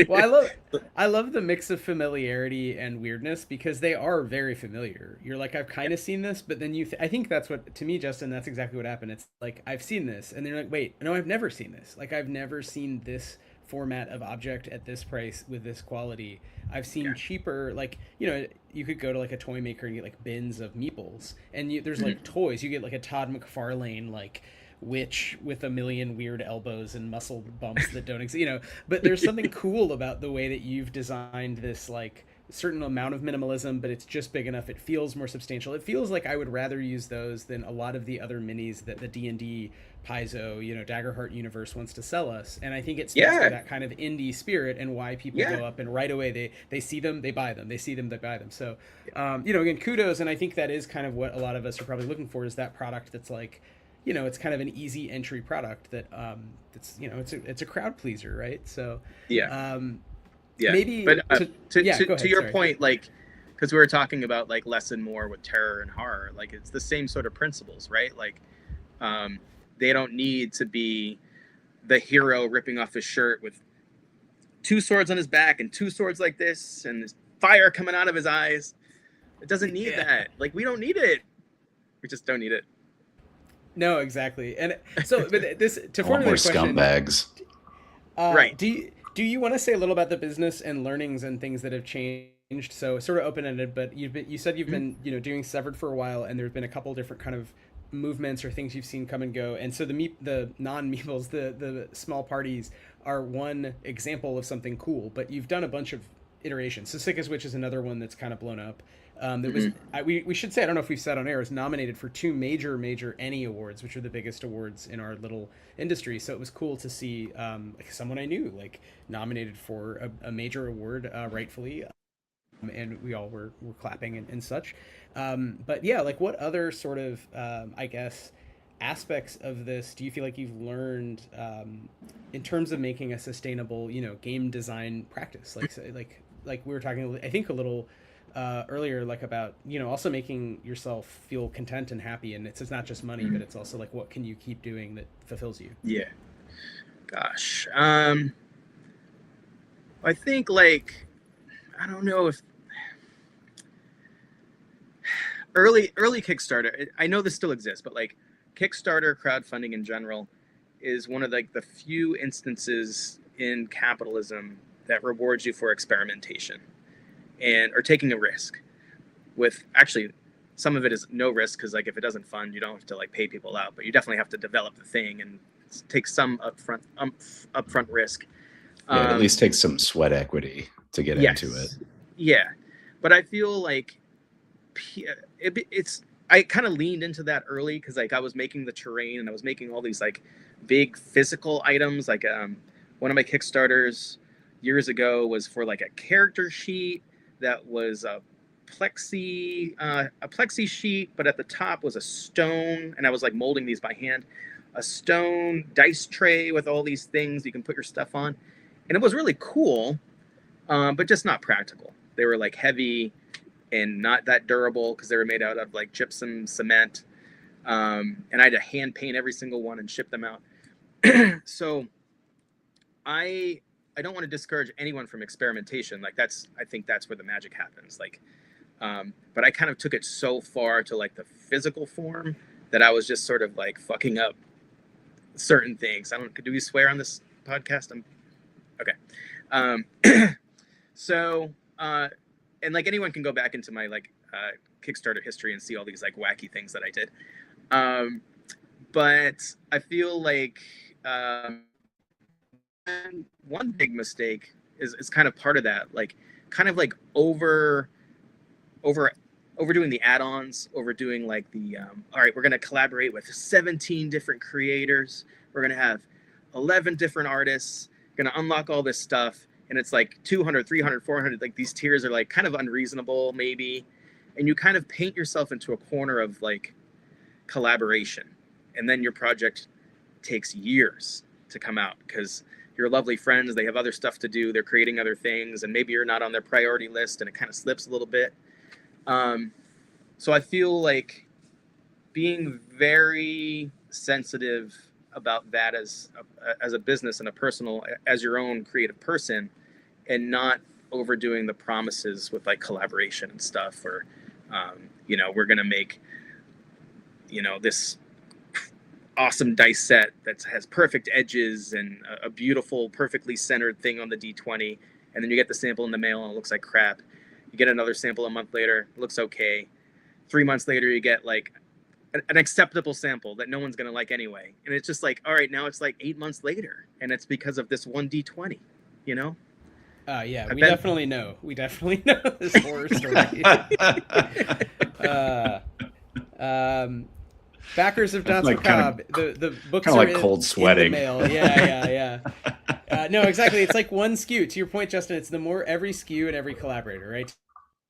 Well, I love the mix of familiarity and weirdness, because they are very familiar. You're like, I've kind of seen this, but then I think that's what, to me, Justin, that's exactly what happened. It's like, I've seen this, and they're like, wait, no, I've never seen this. Like, I've never seen this format of object at this price with this quality. I've seen cheaper, like, you could go to like a toy maker and get like bins of meeples, and there's like toys. You get like a Todd McFarlane like witch with a million weird elbows and muscle bumps that don't exist, but there's something cool about the way that you've designed this like certain amount of minimalism, but it's just big enough. It feels more substantial. It feels like I would rather use those than a lot of the other minis that the D&D Paizo, Daggerheart universe wants to sell us. And I think it speaks to that kind of indie spirit, and why people go up and right away they see them, they buy them. They see them, they buy them. So, again, kudos. And I think that is kind of what a lot of us are probably looking for, is that product that's like, it's kind of an easy entry product that it's a crowd pleaser, right? So maybe. But to your point, like, because we were talking about like less and more with terror and horror, like it's the same sort of principles, right? Like, they don't need to be the hero ripping off his shirt with 2 swords on his back and 2 swords like this and this fire coming out of his eyes. It doesn't need that. Like, we don't need it. We just don't need it. No, exactly. And so, but this to formulate more question, scumbags. Right? Do you want to say a little about the business and learnings and things that have changed? So sort of open ended, but you said you've been doing Severed for a while, and there's been a couple different kind of movements or things you've seen come and go. And so the non-meeples, the small parties, are one example of something cool. But you've done a bunch of iterations. So Sickest Witch is another one that's kind of blown up. That was we should say, I don't know if we've said on air, is nominated for 2 major ENnie Awards, which are the biggest awards in our little industry. So it was cool to see someone I knew like nominated for a major award, rightfully, and we all were clapping and such. But yeah, like, what other sort of I guess aspects of this do you feel like you've learned in terms of making a sustainable game design practice? Like we were talking, I think, a little earlier, like about also making yourself feel content and happy, and it's not just money, but it's also like, what can you keep doing that fulfills you? Gosh, I think, like, I don't know if early Kickstarter, I know this still exists, but like Kickstarter crowdfunding in general is one of like the few instances in capitalism that rewards you for experimentation or taking a risk. With actually, some of it is no risk, because like if it doesn't fund, you don't have to like pay people out, but you definitely have to develop the thing and take some upfront risk. At least take some sweat equity to get into it. Yeah, but I feel like I kind of leaned into that early, because like I was making the terrain and I was making all these like big physical items. Like one of my Kickstarters years ago was for like a character sheet that was a plexi sheet, but at the top was a stone, and I was like molding these by hand. A stone dice tray with all these things you can put your stuff on, and it was really cool, but just not practical. They were like heavy and not that durable, because they were made out of like gypsum cement, and I had to hand paint every single one and ship them out. So I don't want to discourage anyone from experimentation. Like I think that's where the magic happens. Like But I kind of took it so far to like the physical form that I was just sort of like fucking up certain things. Do we swear on this podcast? Okay. So, and like anyone can go back into my like Kickstarter history and see all these like wacky things that I did. But I feel like one big mistake is kind of part of that, like kind of like overdoing the add-ons, overdoing like the all right, we're going to collaborate with 17 different creators, we're going to have 11 different artists, going to unlock all this stuff, and it's like 200, 300, 400, like these tiers are like kind of unreasonable maybe, and you kind of paint yourself into a corner of like collaboration, and then your project takes years to come out because your lovely friends, they have other stuff to do, they're creating other things, and maybe you're not on their priority list and it kind of slips a little bit. So I feel like being very sensitive about that as a business and a personal, as your own creative person, and not overdoing the promises with like collaboration and stuff, or we're gonna make this awesome dice set that has perfect edges and a beautiful, perfectly centered thing on the D20, and then you get the sample in the mail and it looks like crap. You get another sample a month later, it looks okay. 3 months later, you get like an acceptable sample that no one's gonna like anyway, and it's just like, all right, now it's like 8 months later, and it's because of this one D20, Yeah, we definitely know this horror story. Backers of Danse Macabre, the books kind of are like cold sweating. In the mail. Yeah. No, exactly. It's like one SKU. To your point, Justin, it's the more every SKU and every collaborator, right?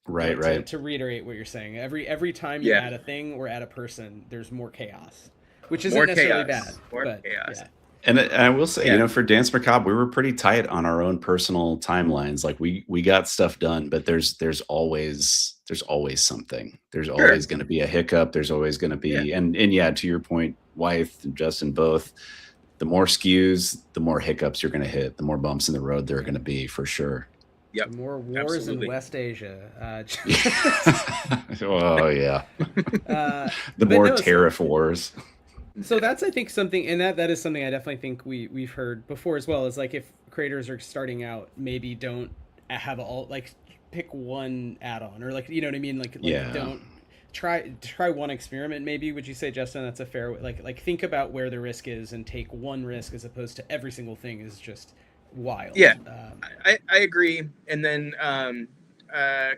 Right. To reiterate what you're saying, every time you add a thing or add a person, there's more chaos, which isn't necessarily bad. More chaos. Yeah. And I will say, for Danse Macabre, we were pretty tight on our own personal timelines. Like we got stuff done, but there's always something. There's always going to be a hiccup. There's always going to be, and to your point, Wythe and Justin both, the more SKUs, the more hiccups you're going to hit, the more bumps in the road there are going to be, for sure. Yep. More wars in West Asia. Oh yeah. The more tariff wars. So that's, I think, something, and that is something I definitely think we've heard before as well, is like if creators are starting out, maybe don't have pick one add-on, or like, you know what I mean? Like don't try one experiment maybe. Would you say, Justin, that's a fair way? Like think about where the risk is and take one risk as opposed to every single thing is just wild. Yeah, I agree. And then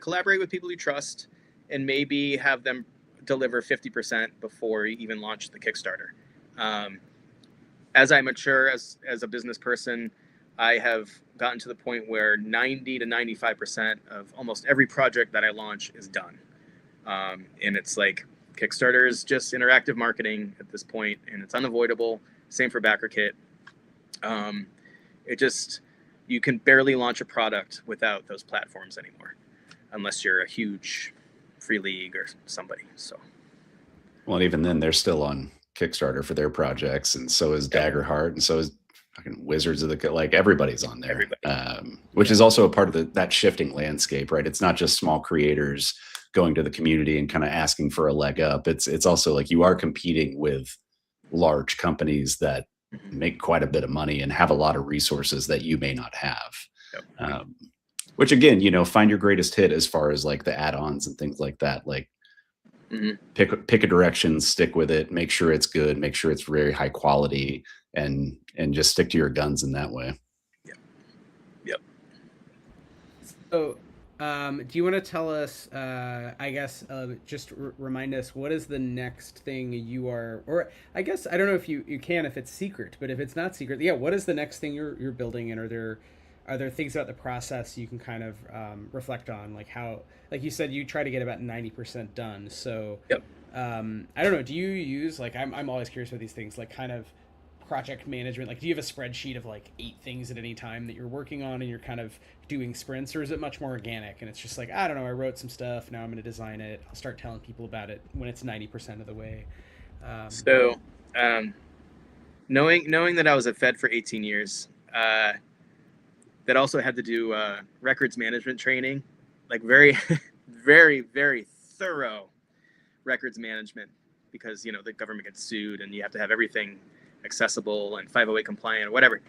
collaborate with people you trust and maybe have them deliver 50% before you even launch the Kickstarter. As I mature as a business person, I have gotten to the point where 90 to 95% of almost every project that I launch is done. And it's like Kickstarter is just interactive marketing at this point, and it's unavoidable. Same for BackerKit. You can barely launch a product without those platforms anymore, unless you're a huge Free League or somebody. So, well, even then, they're still on Kickstarter for their projects, and so is Daggerheart, and so is fucking Wizards of the, like, everybody's on there. Which is also a part of that shifting landscape, right? It's not just small creators going to the community and kind of asking for a leg up. It's also like you are competing with large companies that make quite a bit of money and have a lot of resources that you may not have. Which again, find your greatest hit as far as like the add-ons and things like that. Like pick a direction, stick with it, make sure it's good, make sure it's very high quality, and just stick to your guns in that way. Yep. So do you want to tell us, I guess, just remind us, what is the next thing you are, or I guess, I don't know if you can, if it's secret, but if it's not secret, what is the next thing you're building, and are there things about the process you can kind of reflect on, like how, like you said, you try to get about 90% done. So I don't know, do you use, like, I'm always curious about these things, like kind of project management, like do you have a spreadsheet of like 8 things at any time that you're working on and you're kind of doing sprints, or is it much more organic and it's just like, I don't know, I wrote some stuff, now I'm going to design it, I'll start telling people about it when it's 90% of the way? Knowing that I was at Fed for 18 years, that also had to do records management training, like very very, very thorough records management, because the government gets sued and you have to have everything accessible and 508 compliant or whatever.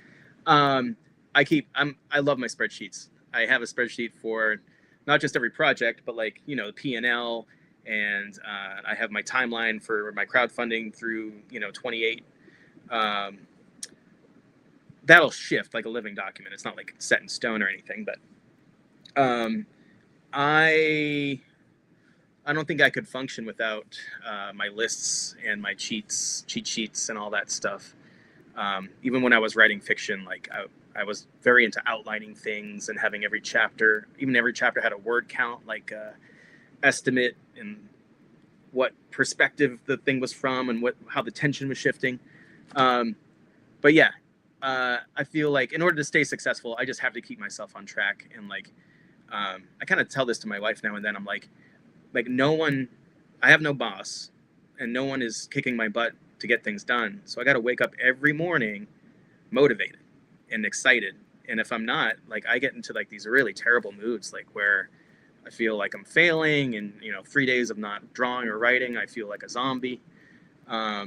I love my spreadsheets. I have a spreadsheet for not just every project, but like the P&L, and I have my timeline for my crowdfunding through 28. That'll shift like a living document. It's not like set in stone or anything, but I don't think I could function without my lists and my cheat sheets and all that stuff. Even when I was writing fiction, like I was very into outlining things and having every chapter had a word count, like estimate and what perspective the thing was from and how the tension was shifting. But yeah, I feel like in order to stay successful, I just have to keep myself on track. And like, I kind of tell this to my wife now and then. I'm like no one, I have no boss, and no one is kicking my butt to get things done. So I got to wake up every morning motivated and excited. And if I'm not, like, I get into like these really terrible moods, like where I feel like I'm failing, and 3 days of not drawing or writing, I feel like a zombie. So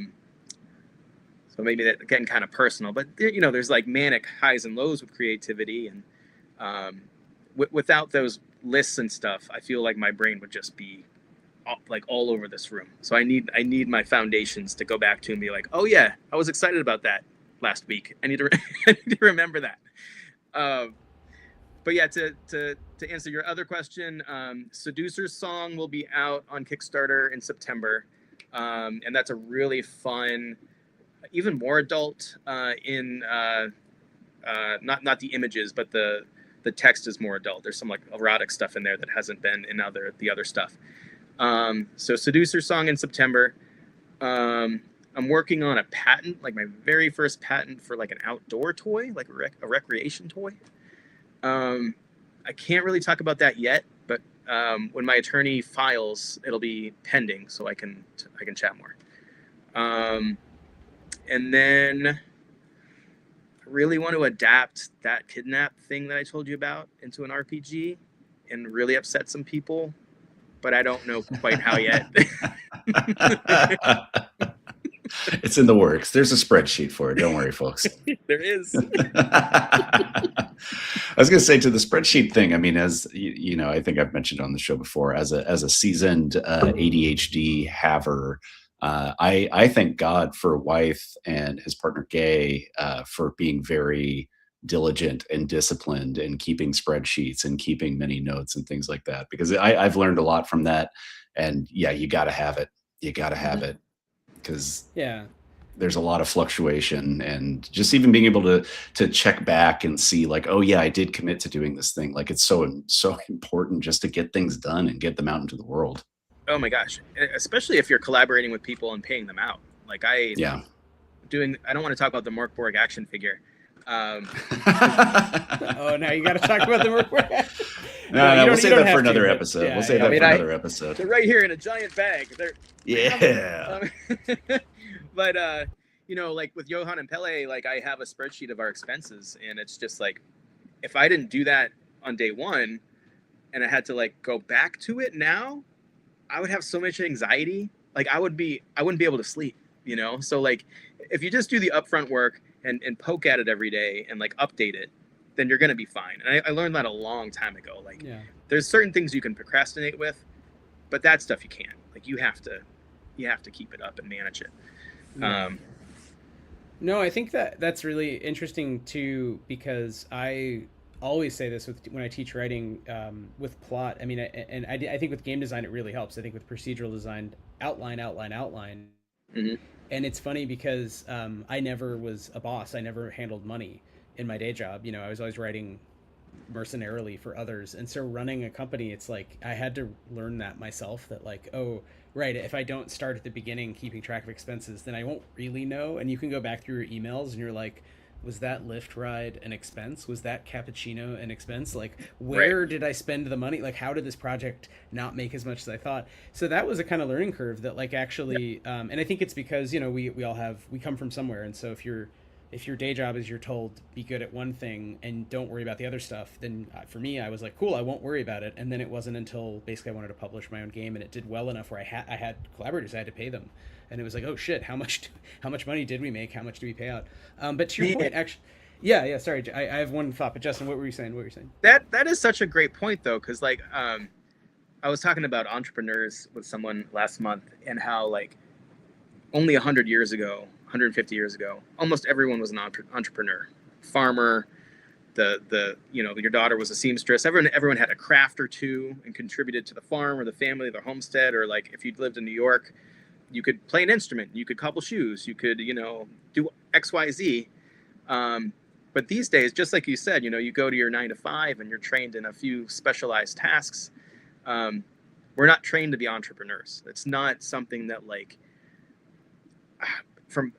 maybe that's getting kind of personal, but there's like manic highs and lows with creativity, and without those lists and stuff, I feel like my brain would just be all over this room. So I need my foundations to go back to and be like, oh yeah, I was excited about that last week. I need to remember that. But yeah, to answer your other question, Seducer's Song will be out on Kickstarter in September, and that's a really fun, even more adult not the images, but the text is more adult. There's some like erotic stuff in there that hasn't been in the other stuff. So Seducer Song in September. I'm working on a patent, like my very first patent for like an outdoor toy, like a recreation toy. I can't really talk about that yet, but when my attorney files, it'll be pending, so I can chat more. And then I really want to adapt that kidnap thing that I told you about into an RPG and really upset some people, but I don't know quite how yet. It's in the works. There's a spreadsheet for it. Don't worry, folks. There is. I was going to say, to the spreadsheet thing, I mean, as you know, I think I've mentioned on the show before, as a seasoned ADHD haver, I thank God for Wythe and his partner Gay for being very diligent and disciplined and keeping spreadsheets and keeping many notes and things like that, because I've learned a lot from that. And yeah, you got to have it. You got to have it, because there's a lot of fluctuation, and just even being able to check back and see like, oh yeah, I did commit to doing this thing. Like, it's so important just to get things done and get them out into the world. Oh my gosh, especially if you're collaborating with people and paying them out. Like I don't want to talk about the Morkborg action figure. Oh, now you got to talk about the Morkborg. No, we'll save that for another episode. We'll save that for another episode. They're right here in a giant bag. But like with Johan and Pele, like I have a spreadsheet of our expenses, and it's just like, if I didn't do that on day one and I had to like go back to it now, I would have so much anxiety. Like I wouldn't be able to sleep, So like, if you just do the upfront work and poke at it every day and like update it, then you're going to be fine. And I learned that a long time ago. Like there's certain things you can procrastinate with, but that stuff you can't. Like you have to keep it up and manage it. No, I think that's really interesting too, because I always say this when I teach writing with plot. I mean, I think with game design it really helps. I think with procedural design, outline. Mm-hmm. And it's funny because I never was a boss. I never handled money in my day job. I was always writing mercenarily for others, and so running a company, it's like I had to learn that myself, that like, oh right, if I don't start at the beginning keeping track of expenses, then I won't really know. And you can go back through your emails and you're like, was that Lyft ride an expense? Was that cappuccino an expense? Like, where did I spend the money? Like, how did this project not make as much as I thought? So that was a kind of learning curve that like actually and I think it's because we come from somewhere, and so if if your day job is you're told be good at one thing and don't worry about the other stuff, then for me, I was like, cool, I won't worry about it. And then it wasn't until basically I wanted to publish my own game, and it did well enough where I had collaborators, I had to pay them, and it was like, oh shit, how much money did we make? How much do we pay out? But to your point, actually, yeah. Sorry, I have one thought, but Justin, what were you saying? That is such a great point, though, because like I was talking about entrepreneurs with someone last month, and how like only 100 years ago, 150 years ago, almost everyone was an entrepreneur, farmer. Your daughter was a seamstress. Everyone had a craft or two and contributed to the farm or the family, the homestead, or like if you'd lived in New York, you could play an instrument, you could cobble shoes, you could do X, Y, Z. But these days, just like you said, you go to your 9 to 5 and you're trained in a few specialized tasks. We're not trained to be entrepreneurs. It's not something that like,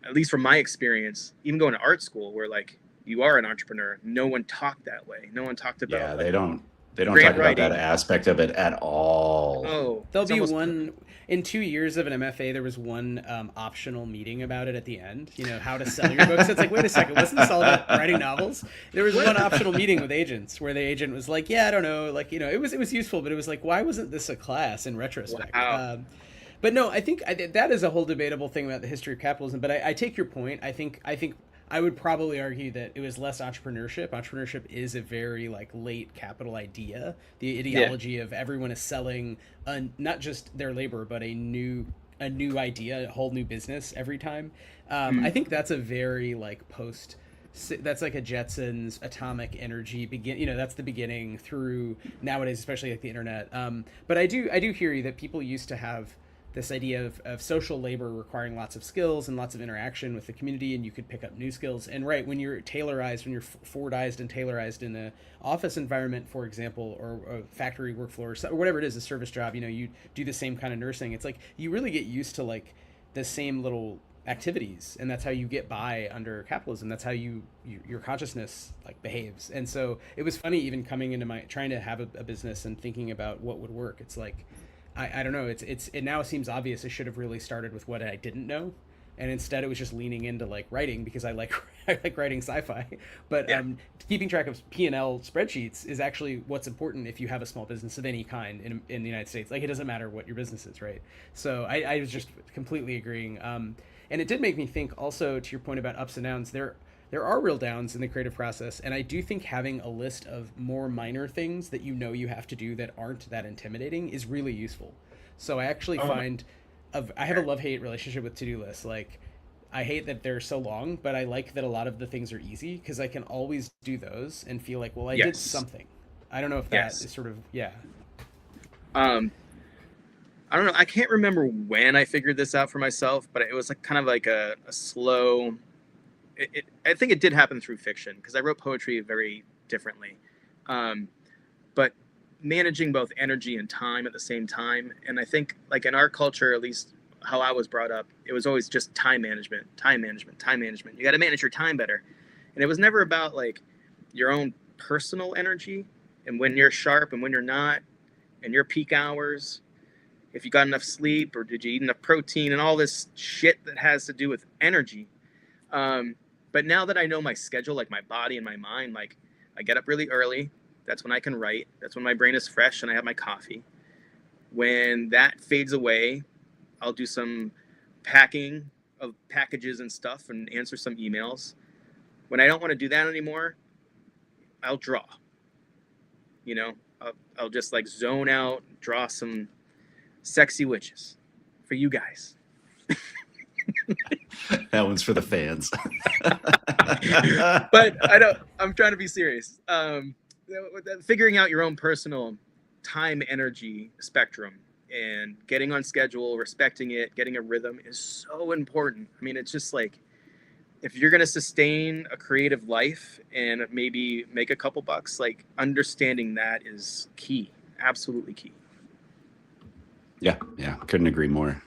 at least from my experience, even going to art school where like you are an entrepreneur, no one talked that way. No one talked about. Yeah, they don't talk about that aspect of it at all. Oh, there'll be one in 2 years of an MFA. There was one optional meeting about it at the end. How to sell your books. It's like, wait a second, wasn't this all about writing novels? There was one optional meeting with agents where the agent was like, yeah, I don't know, like it was useful, but it was like, why wasn't this a class in retrospect? Wow. But no, I think that is a whole debatable thing about the history of capitalism. But I take your point. I think I would probably argue that it was less entrepreneurship. Entrepreneurship is a very like late capital idea. The ideology of everyone is selling not just their labor, but a new idea, a whole new business every time. I think that's a very like that's like a Jetsons atomic energy that's the beginning through nowadays, especially like the internet. But I do hear you that people used to have this idea of social labor requiring lots of skills and lots of interaction with the community, and you could pick up new skills. And right, when you're tailorized, when you're Fordized and tailorized in an office environment, for example, or a factory work floor, or whatever it is, a service job, you do the same kind of nursing. It's like you really get used to like the same little activities, and that's how you get by under capitalism. That's how your consciousness like behaves. And so it was funny even coming into trying to have a business and thinking about what would work. It's like, I don't know. It now seems obvious. I should have really started with what I didn't know, and instead it was just leaning into like writing because I like writing sci-fi. But keeping track of P&L spreadsheets is actually what's important if you have a small business of any kind in the United States. Like it doesn't matter what your business is, right? So I was just completely agreeing. And it did make me think also to your point about ups and downs. There are real downs in the creative process, and I do think having a list of more minor things that you have to do that aren't that intimidating is really useful. So I actually I have a love-hate relationship with to-do lists. Like, I hate that they're so long, but I like that a lot of the things are easy because I can always do those and feel like, well, I did something. I don't know if that is sort of, I don't know. I can't remember when I figured this out for myself, but it was like kind of like a slow... I think it did happen through fiction because I wrote poetry very differently, but managing both energy and time at the same time. And I think like in our culture, at least how I was brought up, it was always just time management. You got to manage your time better. And it was never about like your own personal energy and when you're sharp and when you're not, and your peak hours, if you got enough sleep or did you eat enough protein and all this shit that has to do with energy. But now that I know my schedule, like my body and my mind, like I get up really early. That's when I can write. That's when my brain is fresh and I have my coffee. When that fades away, I'll do some packing of packages and stuff and answer some emails. When I don't want to do that anymore, I'll draw. I'll just like zone out, draw some sexy witches for you guys. That one's for the fans. But I'm trying to be serious. Figuring out your own personal time energy spectrum and getting on schedule, respecting it, getting a rhythm is so important. I mean, it's just like, if you're going to sustain a creative life and maybe make a couple bucks, like understanding that is key. Absolutely key. Yeah. Couldn't agree more.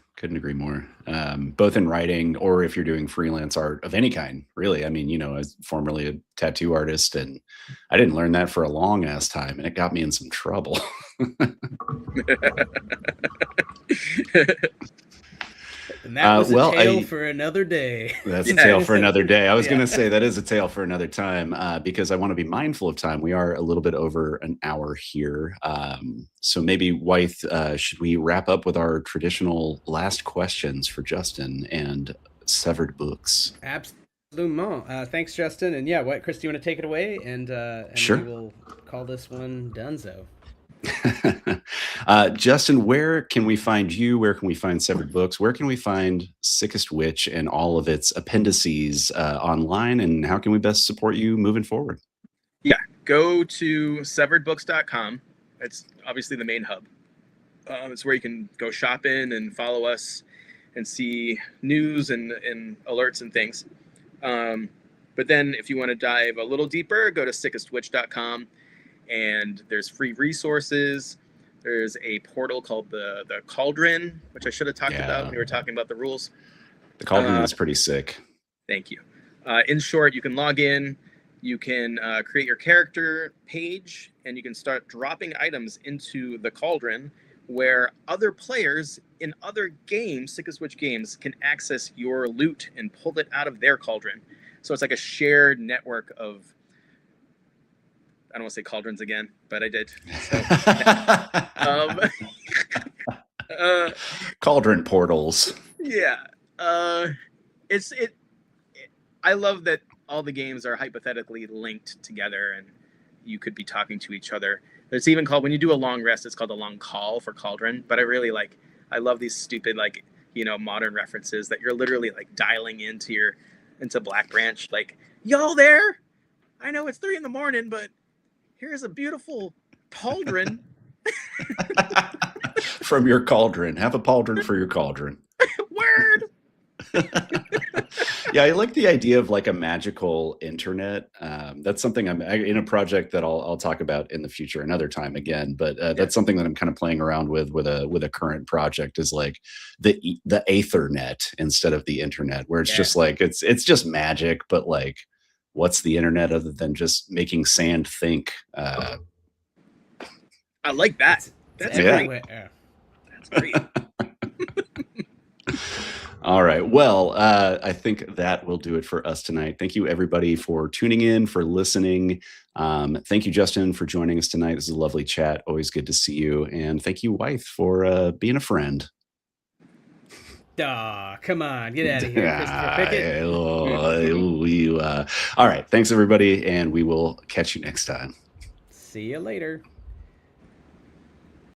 Both in writing or if you're doing freelance art of any kind, really. I mean, I was formerly a tattoo artist, and I didn't learn that for a long ass time, and it got me in some trouble. And that was well, a tale for another day. That's a tale for another day. I was going to say that is a tale for another time because I want to be mindful of time. We are a little bit over an hour here. So maybe, Wythe, should we wrap up with our traditional last questions for Justin and Severed Books? Absolument. Thanks, Justin. And yeah, what, Chris, do you want to take it away? And Sure. we will call this one Dunzo. Justin, where can we find you? Where can we find Severed Books? Where can we find Sickest Witch and all of its appendices online? And how can we best support you moving forward? Yeah, go to severedbooks.com. It's obviously the main hub. It's where you can go shopping and follow us and see news and alerts and things. But then if you want to dive a little deeper, go to sickestwitch.com. And there's free resources. There's a portal called the Cauldron, which I should have talked about when we were talking about the rules. The Cauldron is pretty sick. Thank you. In short, you can log in, you can create your character page, and you can start dropping items into the Cauldron where other players in other games, Sickest Witch games, can access your loot and pull it out of their Cauldron. So it's like a shared network of, I don't want to say cauldrons again, but I did. So, Cauldron portals. Yeah. I love that all the games are hypothetically linked together and you could be talking to each other. It's even called, when you do a long rest, it's called a long call for Cauldron. But I love these stupid, modern references that you're literally dialing into Black Branch. Like, y'all there? I know it's 3 a.m, but here's a beautiful pauldron. From your cauldron. Have a pauldron for your cauldron. Word! Yeah, I like the idea of a magical internet. That's something I'm in a project that I'll talk about in the future another time again. But that's something that I'm kind of playing around with a current project is the Aethernet instead of the internet, where it's just it's just magic, but what's the internet other than just making sand think? I like that. That's great. That's great. All right. Well, I think that will do it for us tonight. Thank you, everybody, for tuning in, for listening. Thank you, Justin, for joining us tonight. This is a lovely chat. Always good to see you. And thank you, Wythe, for being a friend. Come on, get out of here, Christopher Pickett. All right. Thanks, everybody, and we will catch you next time. See you later.